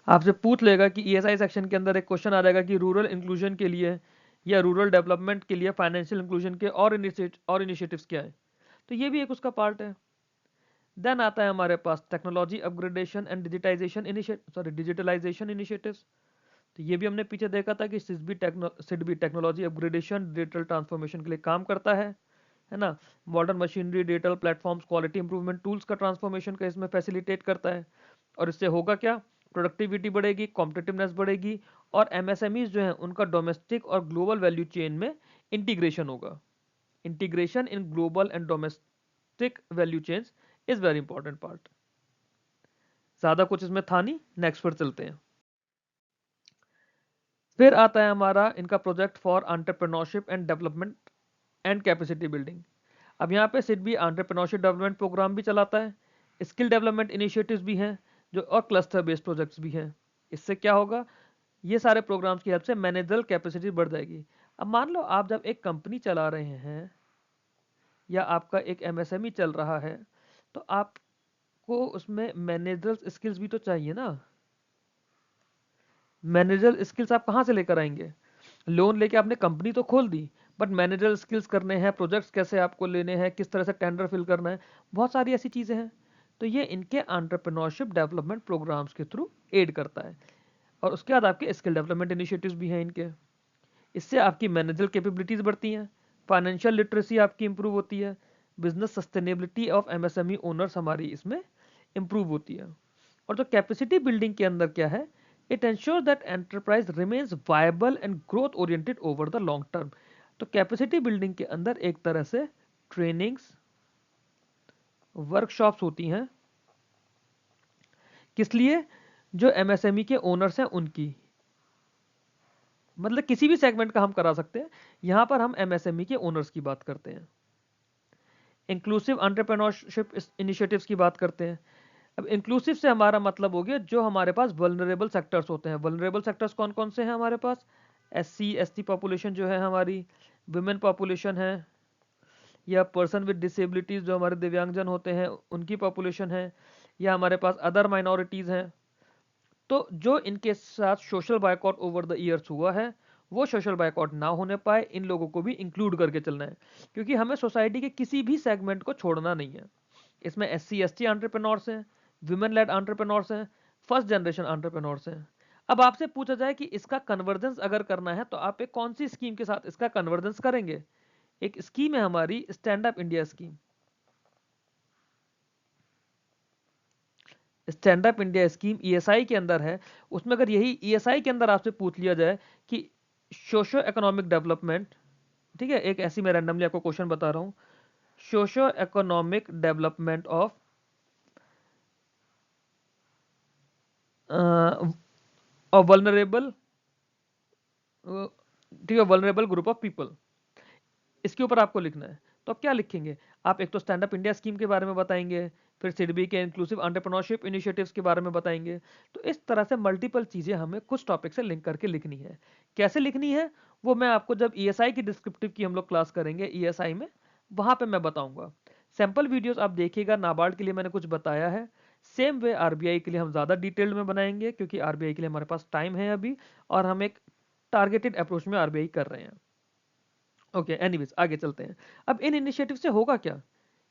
आपसे पूछ लेगा कि ईएसआई सेक्शन के अंदर एक क्वेश्चन आ जाएगा कि रूरल इंक्लूजन के लिए या रूरल डेवलपमेंट के लिए फाइनेंशियल इंक्लूजन के और इनिशिएटिव्स क्या है, तो ये भी एक उसका पार्ट है। देन आता है हमारे पास technology upgradation and digitalisation initiatives. तो ये भी हमने पीछे देखा था कि SIDBI technology upgradation digital transformation के लिए काम करता है ना। Modern machinery, digital platforms, quality improvement tools का ट्रांसफॉर्मेशन का इसमें फैसिलिटेट करता है। और इससे होगा क्या? प्रोडक्टिविटी बढ़ेगी, कॉम्पिटिटिवनेस बढ़ेगी और एमएसएमईज जो हैं उनका डोमेस्टिक और ग्लोबल वैल्यू चेन में इंटीग्रेशन होगा। Integration in global and domestic value chains is very important part. ज्यादा कुछ इसमें था नहीं, नेक्स्ट पर चलते हैं। फिर आता है हमारा इनका project for entrepreneurship and development and capacity building. अब यहाँ पे सिडबी एंटरप्रेन्योरशिप डेवलपमेंट प्रोग्राम भी चलाता है, स्किल डेवलपमेंट इनिशिएटिव्स भी हैं जो, और क्लस्टर बेस्ड प्रोजेक्ट्स भी हैं। इससे क्या होगा? ये सारे प्रोग्राम्स की हेल्प से मैनेजरल कैपेसिटी बढ़ जाएगी। अब मान लो आप जब एक कंपनी चला रहे हैं या आपका एक एमएसएमई चल रहा है, तो आपको उसमें मैनेजरल स्किल्स भी तो चाहिए ना। मैनेजरल स्किल्स आप कहाँ से लेकर आएंगे? लोन लेके आपने कंपनी तो खोल दी, बट मैनेजरल स्किल्स करने हैं, प्रोजेक्ट्स कैसे आपको लेने हैं, किस तरह से टेंडर फिल करना है, बहुत सारी ऐसी चीजें हैं। तो ये इनके एंटरप्रेन्योरशिप डेवलपमेंट प्रोग्राम्स के थ्रू एड करता है। और उसके बाद आपके स्किल डेवलपमेंट इनिशिएटिव्स भी हैं इनके। इससे आपकी मैनेजरल कैपेबिलिटीज बढ़ती हैं, फाइनेंशियल लिटरेसी आपकी इंप्रूव होती है, business sustainability of MSME owners हमारी इसमें इंप्रूव होती है। और जो कैपेसिटी बिल्डिंग के अंदर क्या है? It ensure that enterprise remains viable and growth oriented over the long term. तो कैपेसिटी बिल्डिंग के अंदर एक तरह से ट्रेनिंग्स, वर्कशॉप्स होती हैं, किस लिए? जो एमएसएमई के ओनर्स हैं उनकी, मतलब किसी भी सेगमेंट का हम करा सकते हैं, यहां पर हम एमएसएमई के ओनर्स की बात करते हैं। इंक्लूसिव एंटरप्रेन्योरशिप इनिशिएटिव्स की बात करते हैं। अब इंक्लूसिव से हमारा मतलब हो गया जो हमारे पास वल्नरेबल सेक्टर्स होते हैं। वल्नरेबल सेक्टर्स कौन कौन से हैं हमारे पास? एससी एसटी पॉपुलेशन जो है हमारी, वुमेन पॉपुलेशन है, या पर्सन विद डिसेबिलिटीज जो हमारे दिव्यांगजन होते हैं उनकी पॉपुलेशन है, या हमारे पास अदर माइनॉरिटीज हैं। तो जो इनके साथ social boycott over the years हुआ है, वो सोशल बायकॉट ना होने पाए, इन लोगों को भी इंक्लूड करके चलना है, क्योंकि हमें सोसाइटी के किसी भी सेगमेंट को छोड़ना नहीं है। इसमें एससी एसटी एंटरप्रेन्योर्स हैं, वुमेन लेड एंटरप्रेन्योर्स हैं, फर्स्ट जनरेशन एंटरप्रेन्योर्स हैं। अब आपसे पूछा जाए कि इसका कन्वर्जेंस अगर करना है तो आप एक कौन सी स्कीम के साथ इसका कन्वर्जेंस करेंगे? एक स्कीम है हमारी stand up India scheme. Stand up India scheme ESI के अंदर है। उसमें अगर यही ईएसआई के अंदर आपसे पूछ लिया जाए कि सोशो इकोनॉमिक डेवलपमेंट, ठीक है, एक ऐसी मैं रैंडमली आपको क्वेश्चन बता रहा हूं, socio economic development of vulnerable, ठीक है, वल्नरेबल ग्रुप ऑफ पीपल, इसके ऊपर आपको लिखना है। तो आप क्या लिखेंगे? आप एक तो स्टैंड अप इंडिया स्कीम के बारे में बताएंगे, फिर सिडबी के इंक्लूसिव एंटरप्रेन्योरशिप इनिशिएटिव्स के बारे में बताएंगे। तो इस तरह से मल्टीपल चीजें हमें कुछ टॉपिक से लिंक करके लिखनी है। कैसे लिखनी है वो मैं आपको जब ईएसआई की डिस्क्रिप्टिव की हम लोग क्लास करेंगे ईएसआई में, वहां पे मैं बताऊंगा। सैंपल वीडियोस आप देखिएगा, नाबार्ड के लिए मैंने कुछ बताया है, सेम वे आरबीआई के लिए हम ज्यादा डिटेल्ड में बनाएंगे, क्योंकि आरबीआई के लिए हमारे पास टाइम है अभी और हम एक टारगेटेड अप्रोच में आरबीआई कर रहे हैं। ओके, एनीवेज आगे चलते हैं। अब इन इनिशिएटिव से होगा क्या?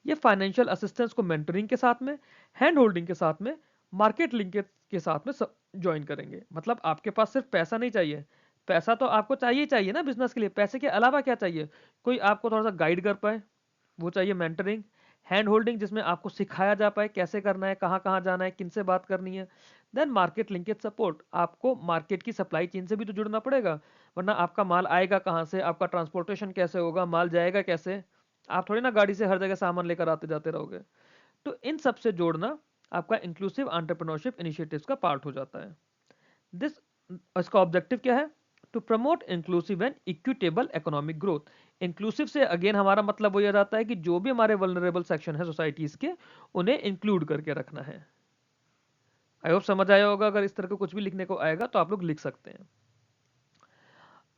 ये फाइनेंशियल असिस्टेंस को मेंटरिंग के साथ में, हैंड होल्डिंग के साथ में, मार्केट लिंकेज के साथ में सब ज्वाइन करेंगे। मतलब आपके पास सिर्फ पैसा नहीं चाहिए, पैसा तो आपको चाहिए ही चाहिए ना बिजनेस के लिए, पैसे के अलावा क्या चाहिए? कोई आपको थोड़ा सा गाइड कर पाए, वो चाहिए मेंटरिंग। हैंड होल्डिंग, जिसमें आपको सिखाया जा पाए कैसे करना है, कहाँ कहाँ जाना है, किन से बात करनी है। देन मार्केट लिंकेज सपोर्ट, आपको मार्केट की सप्लाई चेन से भी तो जुड़ना पड़ेगा, वरना आपका माल आएगा कहाँ से, आपका ट्रांसपोर्टेशन कैसे होगा, माल जाएगा कैसे? आप थोड़ी ना गाड़ी से हर जगह सामान लेकर आते जाते रहोगे। तो इन सब से जोड़ना आपका इंक्लूसिव एंटरप्रेन्योरशिप इनिशिएटिव्स का पार्ट हो जाता है। दिस इसका ऑब्जेक्टिव क्या है? To promote inclusive and equitable economic growth. Inclusive से अगेन हमारा मतलब वो ये जाता है कि जो भी हमारे वल्नरेबल सेक्शन है सोसाइटीज के, उन्हें इंक्लूड करके रखना है। आई होप समझ आया होगा। अगर इस तरह का कुछ भी लिखने को आएगा तो आप लोग लिख सकते हैं।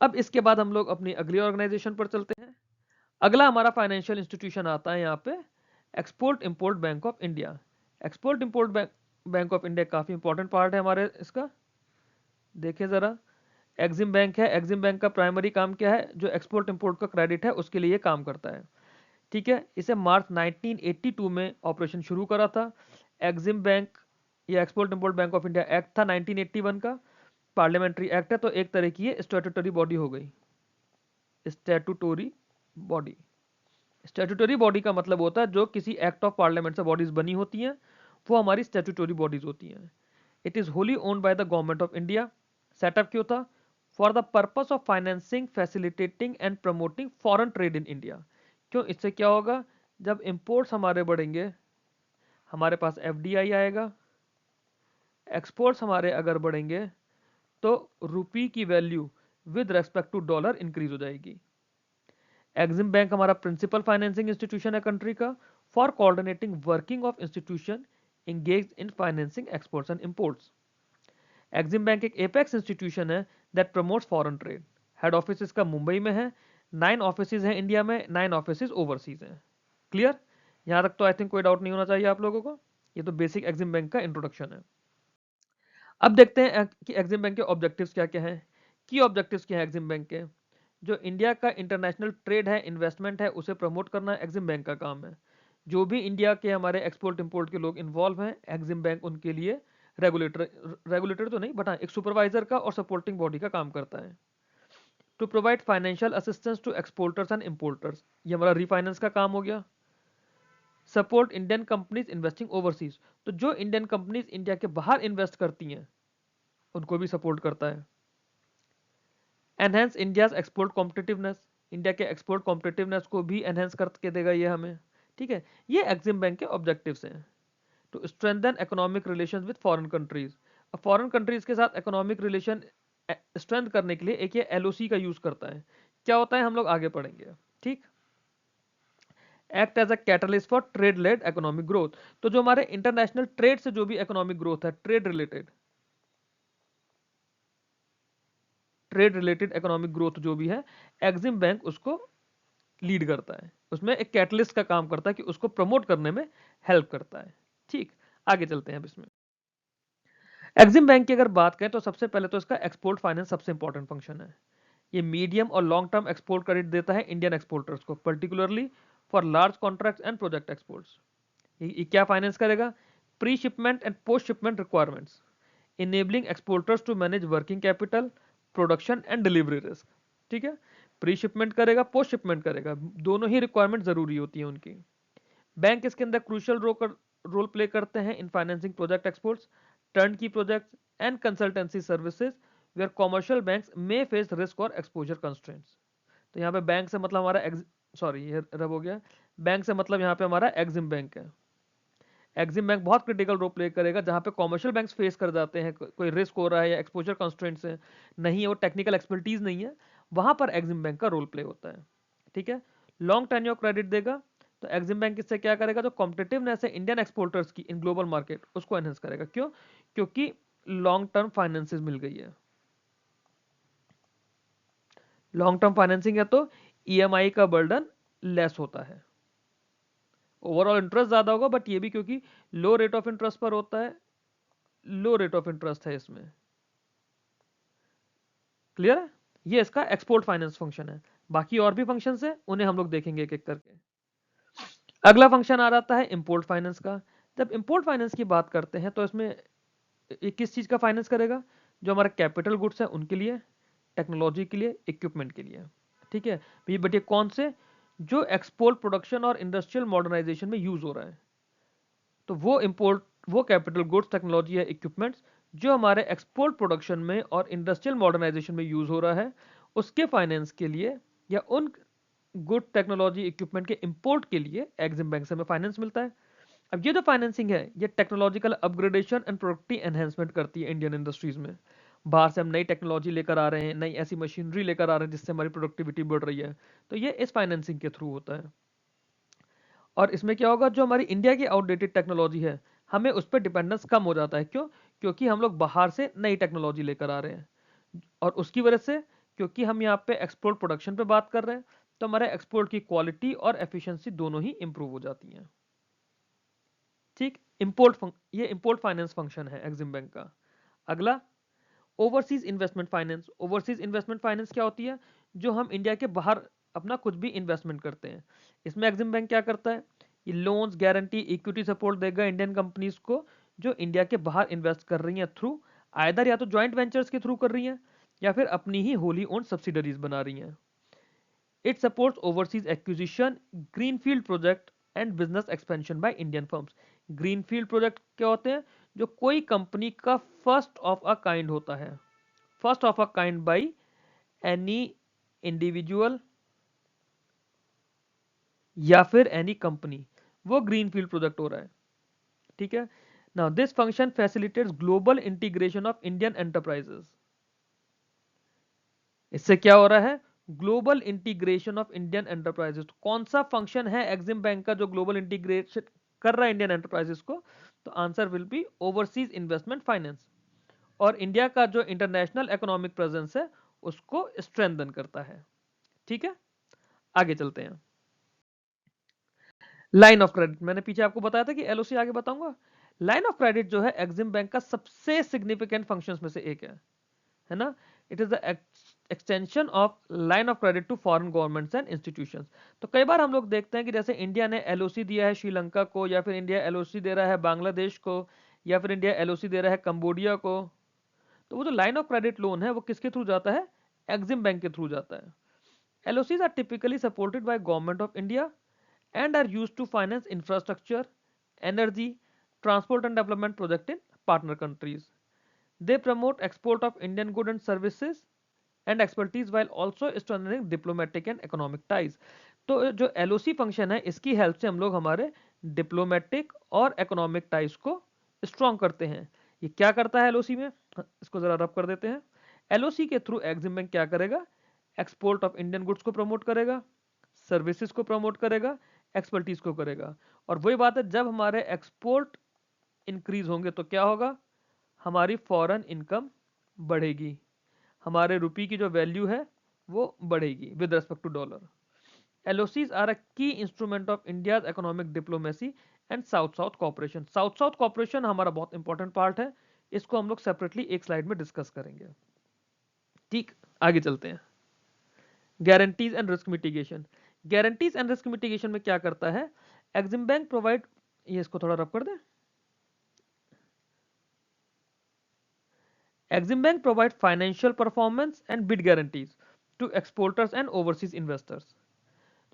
अब इसके बाद हम लोग अपनी अगली ऑर्गेनाइजेशन पर चलते हैं। अगला हमारा फाइनेंशियल इंस्टीट्यूशन आता है यहाँ पे, export import bank of India. Export import bank of India काफी इंपॉर्टेंट पार्ट है हमारे इसका। देखिए जरा, एक्सिम बैंक है, एक्सिम बैंक का प्राइमरी काम क्या है? जो एक्सपोर्ट इंपोर्ट का क्रेडिट है उसके लिए काम करता है। ठीक है, इसे मार्च 1982 में ऑपरेशन शुरू करा था। एक्सिम बैंक या export import bank of India act था 1981 का, पार्लियामेंट्री एक्ट है, तो एक तरह की ये स्टैट्यूटरी बॉडी हो गई। स्टैट्यूटरी बॉडी, स्टैट्यूटरी बॉडी का मतलब होता है जो किसी एक्ट ऑफ पार्लियामेंट से बॉडीज बनी होती हैं, वो हमारी स्टैट्यूटरी बॉडीज होती हैं। It is wholly owned by the government of India. Setup क्यों था? For the purpose of financing, facilitating and promoting foreign trade in India. क्यों? इससे क्या होगा? जब इंपोर्ट्स हमारे बढ़ेंगे, हमारे पास एफडीआई आएगा। एक्सपोर्ट्स हमारे अगर बढ़ेंगे तो रुपी की value with respect to dollar increase हो जाएगी। एक्सिम बैंक हमारा प्रिंसिपल फाइनेंसिंग इंस्टीट्यूशन है कंट्री का, for coordinating working of institution engaged in financing exports and imports. EXIM bank एक एपेक्स इंस्टीट्यूशन है that promotes foreign trade. Head office इसका मुंबई में है। 9 ऑफिसेज हैं इंडिया में, 9 ऑफिसेज ओवरसीज हैं। क्लियर? यहां तक तो आई थिंक कोई डाउट नहीं होना चाहिए आप लोगों को। ये तो बेसिक एक्सिम बैंक का इंट्रोडक्शन है। अब देखते हैं कि एक्सिम बैंक के ऑब्जेक्टिव्स क्या क्या हैं। की ऑब्जेक्टिव्स क्या है एक्सिम बैंक के? जो इंडिया का इंटरनेशनल ट्रेड है, इन्वेस्टमेंट है, उसे प्रमोट करना एक्सिम बैंक का काम है। जो भी इंडिया के हमारे एक्सपोर्ट इंपोर्ट के लोग इन्वॉल्व हैं, एक्सिम बैंक उनके लिए रेगुलेटर रेगुलेटर तो नहीं बट हाँ, एक सुपरवाइजर का और सपोर्टिंग बॉडी का काम करता है। To provide financial assistance to exporters and importers, ये हमारा रिफाइनेंस का काम हो गया। Support Indian companies investing overseas, तो जो इंडियन कंपनीज इंडिया के बाहर इन्वेस्ट करती हैं उनको भी सपोर्ट करता है। Enhance India's export competitiveness, India के एक्सपोर्ट कॉम्पिटिटिवनेस को भी एनहेंस करके देगा ये हमें। ठीक है, ये एक्सिम बैंक के ऑब्जेक्टिव्स हैं। To strengthen economic relations with foreign countries, अब फॉरेन कंट्रीज के साथ इकोनॉमिक रिलेशन स्ट्रेंथ करने के लिए एक ये एलओसी का यूज करता है। क्या होता है हम लोग आगे पढ़ेंगे। ठीक, act as a catalyst for trade led economic growth, तो जो हमारे इंटरनेशनल ट्रेड से जो भी इकोनॉमिक ग्रोथ है, ट्रेड रिलेटेड इकोनॉमिक ग्रोथ जो भी है, एक्सिम बैंक उसको लीड करता है, उसमें एक कैटलिस्ट का काम करता है कि उसको प्रमोट करने में हेल्प करता है। ठीक, आगे चलते हैं अब इसमें। एक्सिम बैंक की अगर बात करें तो सबसे पहले तो इसका एक्सपोर्ट फाइनेंस सबसे इंपॉर्टेंट फंक्शन है। ये मीडियम और लॉन्ग टर्म एक्सपोर्ट क्रेडिट देता है इंडियन एक्सपोर्टर्स को, particularly for large contracts and project exports. ये क्या फाइनेंस करेगा? Pre shipment and post shipment requirements, enabling exporters to manage working capital, production and delivery risk. ठीक है, pre shipment करेगा, post shipment करेगा, दोनों ही रिक्वायरमेंट जरूरी होती है उनकी। बैंक इसके अंदर क्रूशियल रोल प्ले करते हैं in financing project exports, turnkey projects and consultancy services where commercial banks may face risk और एक्सपोजर कंस्ट्रेंट्स। तो यहाँ पे बैंक से मतलब हमारा सॉरी ये रब हो गया, बैंक से मतलब यहाँ पे हमारा एक्सिम बैंक है। एक्सिम बैंक बहुत क्रिटिकल रोल प्ले करेगा जहाँ पे कॉमर्शियल बैंक्स फेस कर जाते हैं, कोई रिस्क हो रहा है या एक्सपोजर कंस्ट्रेंट्स है, नहीं है, वो टेक्निकल एक्सपर्टीज नहीं है, वहां पर एक्सिम बैंक का रोल प्ले होता है। ठीक है, लॉन्ग टेन्योर क्रेडिट देगा, तो एक्सिम बैंक इससे क्या करेगा? जो कॉम्पिटिटिवनेस है इंडियन एक्सपोर्टर्स की इन ग्लोबल मार्केट, उसको एनहेंस करेगा। क्यों? क्योंकि लॉन्ग टर्म फाइनेंसिस मिल गई है। लॉन्ग टर्म फाइनेंसिंग है तो ईएमआई का बर्डन लेस होता है, ओवरऑल इंटरेस्ट ज्यादा होगा, बट ये भी क्योंकि लो रेट ऑफ इंटरेस्ट पर होता है, लो रेट ऑफ इंटरेस्ट है इसमें। क्लियर है? ये इसका एक्सपोर्ट फाइनेंस फंक्शन है। बाकी और भी फंक्शंस है, उन्हें हम लोग देखेंगे एक एक करके। अगला फंक्शन आ जाता है इंपोर्ट फाइनेंस का। जब इंपोर्ट फाइनेंस की बात करते हैं तो इसमें किस चीज़ का फाइनेंस करेगा? जो हमारे कैपिटल गुड्स हैं उनके लिए, टेक्नोलॉजी के लिए, इक्विपमेंट के लिए। ठीक है, बट ये कौन से? जो एक्सपोर्ट, प्रोडक्शन और इंडस्ट्रियल मॉडर्नाइजेशन में यूज हो रहा है। तो वो कैपिटल गुड्स, टेक्नोलॉजी या इक्विपमेंट्स जो हमारे एक्सपोर्ट, प्रोडक्शन में और इंडस्ट्रियल मॉडर्नाइजेशन में यूज हो रहा है, उसके फाइनेंस के लिए या उन गुड, टेक्नोलॉजी, इक्विपमेंट के इंपोर्ट के लिए एग्जिम बैंक से हमें फाइनेंस मिलता है। अब ये जो फाइनेंसिंग है, ये technological upgradation and productive enhancement करती है इंडियन इंडस्ट्रीज में। बाहर से हम नई टेक्नोलॉजी लेकर आ रहे हैं, नई ऐसी मशीनरी लेकर आ रहे हैं जिससे हमारी प्रोडक्टिविटी बढ़ रही है, तो ये इस फाइनेंसिंग के थ्रू होता है। और इसमें क्या होगा, जो हमारी इंडिया की आउटडेटेड टेक्नोलॉजी है, हमें उस पर डिपेंडेंस कम हो जाता है। क्यों? क्योंकि हम लोग बाहर से नई टेक्नोलॉजी लेकर आ रहे हैं, और उसकी वजह से, क्योंकि हम यहाँ पे एक्सपोर्ट प्रोडक्शन पे बात कर रहे हैं, तो हमारे एक्सपोर्ट की क्वालिटी और एफिशिएंसी दोनों ही इंप्रूव हो जाती हैं। ठीक, ये इंपोर्ट फाइनेंस फंक्शन है एग्जिम बैंक का। अगला, overseas investment finance. Overseas investment finance क्या होती है? जो हम इंडिया के बाहर अपना कुछ भी इन्वेस्टमेंट करते हैं, इसमें एग्जिम बैंक क्या करता है? ये लोन्स, गारंटी, इक्विटी सपोर्ट देगा इंडियन कंपनीज को जो इंडिया के बाहर इन्वेस्ट कर रही हैं, थ्रू आइदर या तो ज्वाइंट वेंचर्स के थ्रू कर रही हैं या फिर अपनी ही होली ओन सब्सिडरीज बना रही हैं। It supports overseas acquisition, greenfield project and business expansion by Indian firms. Greenfield project क्या होते हैं? जो कोई कंपनी का फर्स्ट ऑफ अ काइंड होता है, first of a kind by any individual या फिर एनी कंपनी, वो ग्रीनफील्ड प्रोजेक्ट हो रहा है। ठीक है, now this function facilitates global integration of Indian enterprises. इससे क्या हो रहा है? Global integration of Indian enterprises. कौन सा फंक्शन है एग्जिम बैंक का जो ग्लोबल इंटीग्रेशन कर रहा है इंडियन एंटरप्राइजेस को? तो answer will be overseas investment finance. और इंडिया का जो इंटरनेशनल इकोनॉमिक प्रेजेंस है उसको स्ट्रेंथन करता है। ठीक है, आगे चलते हैं। लाइन ऑफ क्रेडिट, मैंने पीछे आपको बताया था कि एलओसी आगे बताऊंगा। लाइन ऑफ क्रेडिट जो है एग्जिम बैंक का सबसे सिग्निफिकेंट फंक्शंस में से एक है ना? It is the extension of line of credit to foreign governments and institutions. तो कई बार हम लोग देखते हैं कि जैसे इंडिया ने एलओसी दिया है श्रीलंका को, या फिर इंडिया एलओसी दे रहा है बांग्लादेश को, या फिर इंडिया एलओसी दे रहा है कंबोडिया को, तो वो जो लाइन ऑफ क्रेडिट लोन है वो किसके थ्रू जाता है? एग्जिम बैंक के थ्रू जाता है। LOCs are typically supported by Government of India and are used to finance infrastructure, energy, transport and development project in partner countries. They promote export of Indian goods and services and expertise while also strengthening diplomatic and economic ties. तो जो LOC function है, इसकी help से हम लोग हमारे diplomatic और economic ties को स्ट्रॉन्ग करते हैं। ये क्या करता है LOC में? इसको जरा रब कर देते हैं। LOC के थ्रू एग्जिम बैंक क्या करेगा? एक्सपोर्ट ऑफ इंडियन गुड्स को प्रमोट करेगा, सर्विसेज को प्रमोट करेगा, एक्सपर्टीज को करेगा। और वही बात है, जब हमारे एक्सपोर्ट इंक्रीज होंगे तो क्या होगा? हमारी फॉरेन इनकम बढ़ेगी, हमारे रुपये की जो वैल्यू है वो बढ़ेगी with respect to dollar. LOCs are a key instrument of India's economic diplomacy and south south cooperation. South south cooperation हमारा बहुत इंपॉर्टेंट पार्ट है, इसको हम लोग सेपरेटली एक स्लाइड में डिस्कस करेंगे। ठीक, आगे चलते हैं। Guarantees and risk mitigation. Guarantees and risk mitigation में क्या करता है? एग्जिम बैंक प्रोवाइड, ये इसको थोड़ा रब कर दे। EXIM bank provide financial performance and bid guarantees to exporters and overseas investors.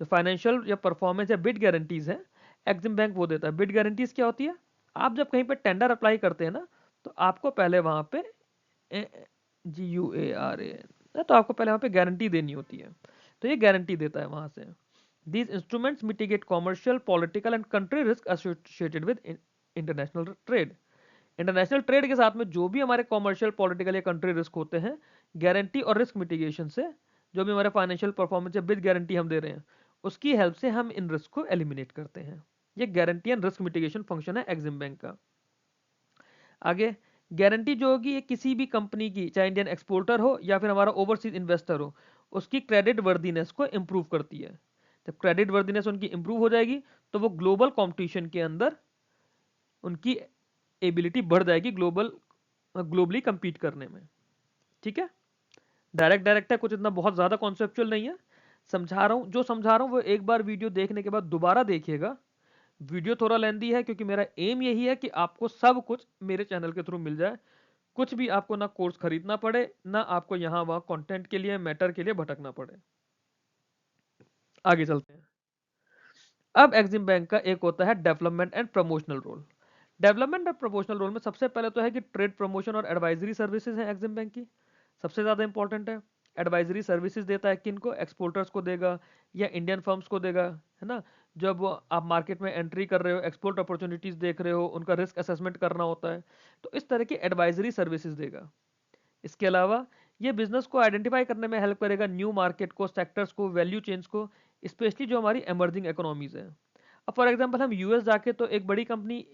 जो फाइनेंशियल या परफॉर्मेंस या बिड गारंटीज है, एग्जिम बैंक वो देता है। बिड गारंटीज क्या होती है? आप जब कहीं पे टेंडर अप्लाई करते हैं ना, तो आपको पहले वहां पे GUARA, तो आपको पहले वहां पे गारंटी देनी होती है, तो ये गारंटी देता है वहां से। These instruments mitigate commercial, political and country risk associated with international trade. International trade के साथ में जो भी हमारे कॉमर्शियल, पॉलिटिकल या कंट्री रिस्क होते हैं, गारंटी और रिस्क मिटिगेशन से, जो भी हमारे फाइनेंशियल परफॉर्मेंस या बिद गारंटी हम दे रहे हैं, उसकी हेल्प से हम इन रिस्क को एलिमिनेट करते हैं। ये guarantee and risk mitigation function है एग्जिम बैंक का। आगे, गारंटी जो होगी ये किसी भी कंपनी की, चाहे इंडियन एक्सपोर्टर हो या फिर हमारा ओवरसीज इन्वेस्टर हो, उसकी क्रेडिट वर्दीनेस को इंप्रूव करती है। जब क्रेडिट वर्दीनेस उनकी इंप्रूव हो जाएगी तो वो ग्लोबल कंपटीशन के अंदर उनकी एबिलिटी बढ़ जाएगी ग्लोबली कंपीट करने में। ठीक है, डायरेक्ट डायरेक्ट है, कुछ इतना बहुत ज्यादा कॉन्सेप्चुअल नहीं है, समझा रहा हूँ, जो समझा रहा हूँ वो एक बार वीडियो देखने के बाद दोबारा देखिएगा। वीडियो थोड़ा लेंदी है क्योंकि मेरा एम यही है कि आपको सब कुछ मेरे चैनल के थ्रू मिल जाए, कुछ भी आपको ना कोर्स खरीदना पड़े, ना आपको यहाँ वहाँ कंटेंट के लिए, मैटर के लिए भटकना पड़े। आगे चलते हैं। अब एक्सिम बैंक का एक होता है development and promotional role. Development और प्रमोशनल रोल में सबसे पहले तो है कि ट्रेड प्रमोशन और एडवाइजरी सर्विसेज है एक्सिम बैंक की, सबसे ज़्यादा इंपॉर्टेंट है। एडवाइजरी सर्विसेज देता है किनको, एक्सपोर्टर्स को देगा या इंडियन फर्म्स को देगा, है ना। जब आप मार्केट में एंट्री कर रहे हो, एक्सपोर्ट अपॉर्चुनिटीज देख रहे हो, उनका रिस्क असेसमेंट करना होता है, तो इस तरह की एडवाइजरी सर्विसेज देगा। इसके अलावा ये बिजनेस को आइडेंटिफाई करने में हेल्प करेगा, न्यू मार्केट को, सेक्टर्स को, वैल्यू चेन्स को, स्पेशली जो हमारी एमर्जिंग इकोनॉमीज हैं। अब फॉर एग्जांपल हम यूएस जाके तो एक बड़ी कंपनी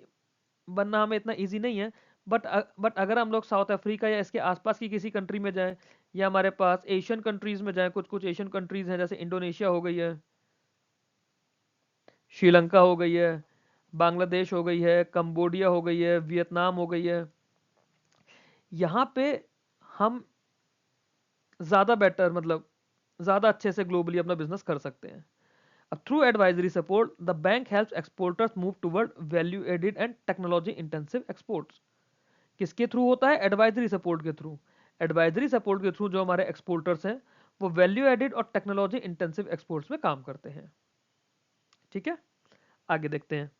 बनना हमें इतना इजी नहीं है, बट अगर हम लोग साउथ अफ्रीका या इसके आसपास की किसी कंट्री में जाएं, या हमारे पास एशियन कंट्रीज में जाएं, कुछ कुछ एशियन कंट्रीज हैं जैसे इंडोनेशिया हो गई है, श्रीलंका हो गई है, बांग्लादेश हो गई है, कंबोडिया हो गई है, वियतनाम हो गई है, यहाँ पे हम ज़्यादा बेटर, मतलब ज़्यादा अच्छे से ग्लोबली अपना बिजनेस कर सकते हैं। अब through advisory support the bank helps exporters move toward value added and technology intensive exports. किसके थ्रू होता है? एडवाइजरी सपोर्ट के थ्रू। एडवाइजरी सपोर्ट के थ्रू जो हमारे एक्सपोर्टर्स हैं वो वैल्यू एडेड और टेक्नोलॉजी इंटेंसिव एक्सपोर्ट्स में काम करते हैं। ठीक है, आगे देखते हैं।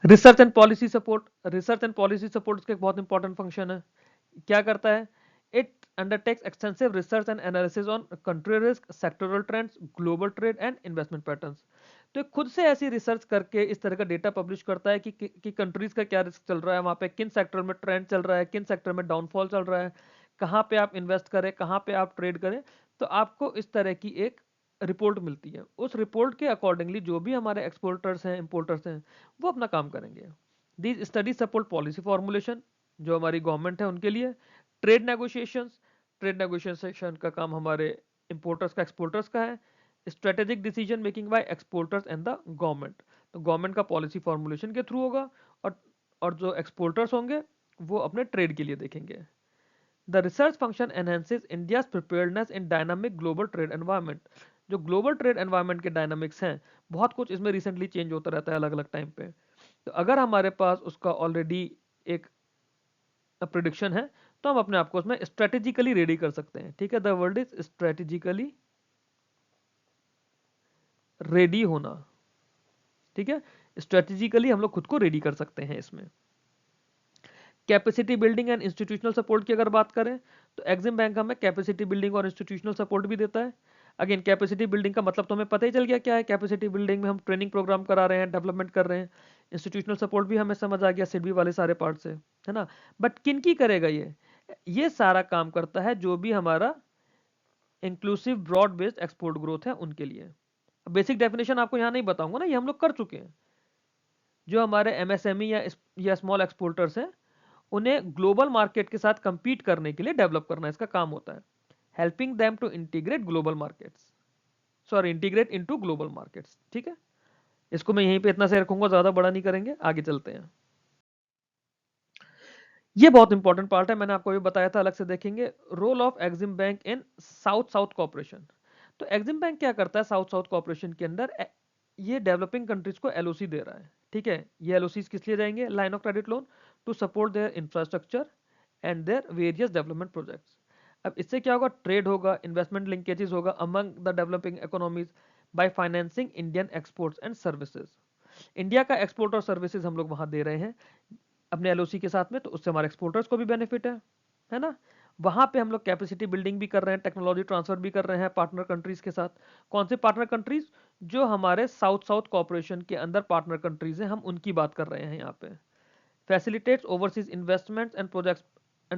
Research and policy support. Research and policy support इसका एक बहुत इंपॉर्टेंट फंक्शन है। क्या करता है? It undertakes extensive research and analysis on country risk, sectoral trends, global trade and investment patterns। तो खुद से ऐसी रिसर्च करके इस तरह का डेटा पब्लिश करता है कि कंट्रीज का क्या रिस्क चल रहा है, वहाँ पे किन सेक्टर में ट्रेंड चल रहा है, किन सेक्टर में डाउनफॉल चल रहा है, कहाँ पे आप इन्वेस्ट करें, कहाँ पे आप ट्रेड करें। तो आपको इस तरह की एक रिपोर्ट मिलती है। उस रिपोर्ट के अकॉर्डिंगली जो भी हमारे एक्सपोर्टर्स हैं, इंपोर्टर्स हैं, वो अपना काम करेंगे। These study support policy formulation, जो हमारी गवर्नमेंट है उनके लिए। ट्रेड नेगोशिएशंस, ट्रेड नेगोशिएशन का काम हमारे इंपोर्टर्स का, एक्सपोर्टर्स का है। Strategic decision making by exporters and the government, तो गवर्नमेंट का पॉलिसी फॉर्मुलेशन के थ्रू होगा, और जो एक्सपोर्टर्स होंगे वो अपने ट्रेड के लिए देखेंगे। The research function enhances India's preparedness in dynamic global trade environment. जो ग्लोबल ट्रेड एनवायरनमेंट के डायनामिक्स हैं, बहुत कुछ इसमें रिसेंटली चेंज होता रहता है अलग अलग टाइम पे। तो अगर हमारे पास उसका ऑलरेडी एक प्रिडिक्शन है तो हम अपने आप को उसमें स्ट्रेटेजिकली रेडी कर सकते हैं। ठीक है, the word is strategically ready होना। ठीक है, स्ट्रेटेजिकली हम लोग खुद को रेडी कर सकते हैं इसमें। Capacity building and institutional support की अगर बात करें तो एक्सिम बैंक हमें कैपेसिटी बिल्डिंग और इंस्टीट्यूशनल सपोर्ट भी देता है। अगेन कैपेसिटी बिल्डिंग का मतलब तो हमें पता ही चल गया क्या है। कैपेसिटी बिल्डिंग में हम ट्रेनिंग प्रोग्राम करा रहे हैं, डेवलपमेंट कर रहे हैं। इंस्टीट्यूशनल सपोर्ट भी हमें समझ आ गया सिडबी वाले सारे पार्ट से, है ना। बट किन की करेगा ये सारा काम करता है जो भी हमारा inclusive broad based export growth है उनके लिए। बेसिक डेफिनेशन आपको यहाँ नहीं बताऊंगा ना, ये हम लोग कर चुके हैं। जो हमारे एमएसएमई या स्मॉल एक्सपोर्टर्स हैं उन्हें ग्लोबल मार्केट के साथ कंपीट करने के लिए डेवलप करना इसका काम होता है। Helping them to integrate global markets, sorry integrate into global markets. ठीक है, इसको मैं यहीं पे इतना से रखूंगा, ज्यादा बड़ा नहीं करेंगे, आगे चलते हैं। ये बहुत इंपॉर्टेंट पार्ट है, मैंने आपको भी बताया था, अलग से देखेंगे। Role of EXIM bank in south south corporation. तो एक्सिम बैंक क्या करता है साउथ साउथ कॉर्पोरेशन के अंदर? ये डेवलपिंग कंट्रीज को एलओसी दे रहा है। ठीक है, ये एलओसी किस लिए जाएंगे? Line of credit loan to support their infrastructure and their various development projects. अब इससे क्या होगा? ट्रेड होगा, इन्वेस्टमेंट लिंकेजेस होगा among the developing economies by financing Indian exports and services. India का एक्सपोर्ट और सर्विसेज हम लोग वहां दे रहे हैं अपने एलओसी के साथ में, तो उससे हमारे एक्सपोर्टर्स को भी बेनिफिट है ना। वहां पे हम लोग कैपेसिटी बिल्डिंग भी कर रहे हैं, टेक्नोलॉजी ट्रांसफर भी कर रहे हैं पार्टनर कंट्रीज के साथ। कौन से पार्टनर कंट्रीज? जो हमारे साउथ साउथ कॉर्पोरेशन के अंदर पार्टनर कंट्रीज हैं, हम उनकी बात कर रहे हैं यहाँ पे। Facilitates overseas investments and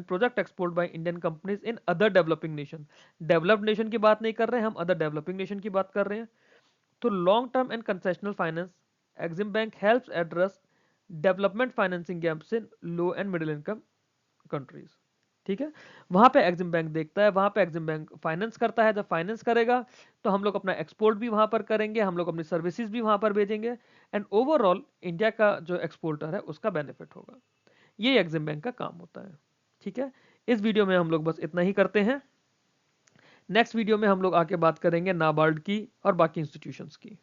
project export by Indian companies in other developing nation. Developed nation की बात नहीं कर रहे हैं हम, अदर डेवलपिंग नेशन की बात कर रहे हैं। तो long term and concessional finance, Exim bank helps address development financing gaps in low and middle income countries. ठीक है, वहां पे एक्सिम बैंक देखता है, वहां पे एक्सिम बैंक फाइनेंस करता है। जब फाइनेंस करेगा तो हम लोग अपना एक्सपोर्ट भी वहां पर करेंगे, हम लोग अपनी सर्विसेज भी वहां पर भेजेंगे, एंड ओवरऑल इंडिया का जो एक्सपोर्टर है उसका बेनिफिट होगा। ये एक्सिम बैंक का काम होता है। ठीक है, इस वीडियो में हम लोग बस इतना ही करते हैं। नेक्स्ट वीडियो में हम लोग आके बात करेंगे नाबार्ड की और बाकी इंस्टीट्यूशंस की।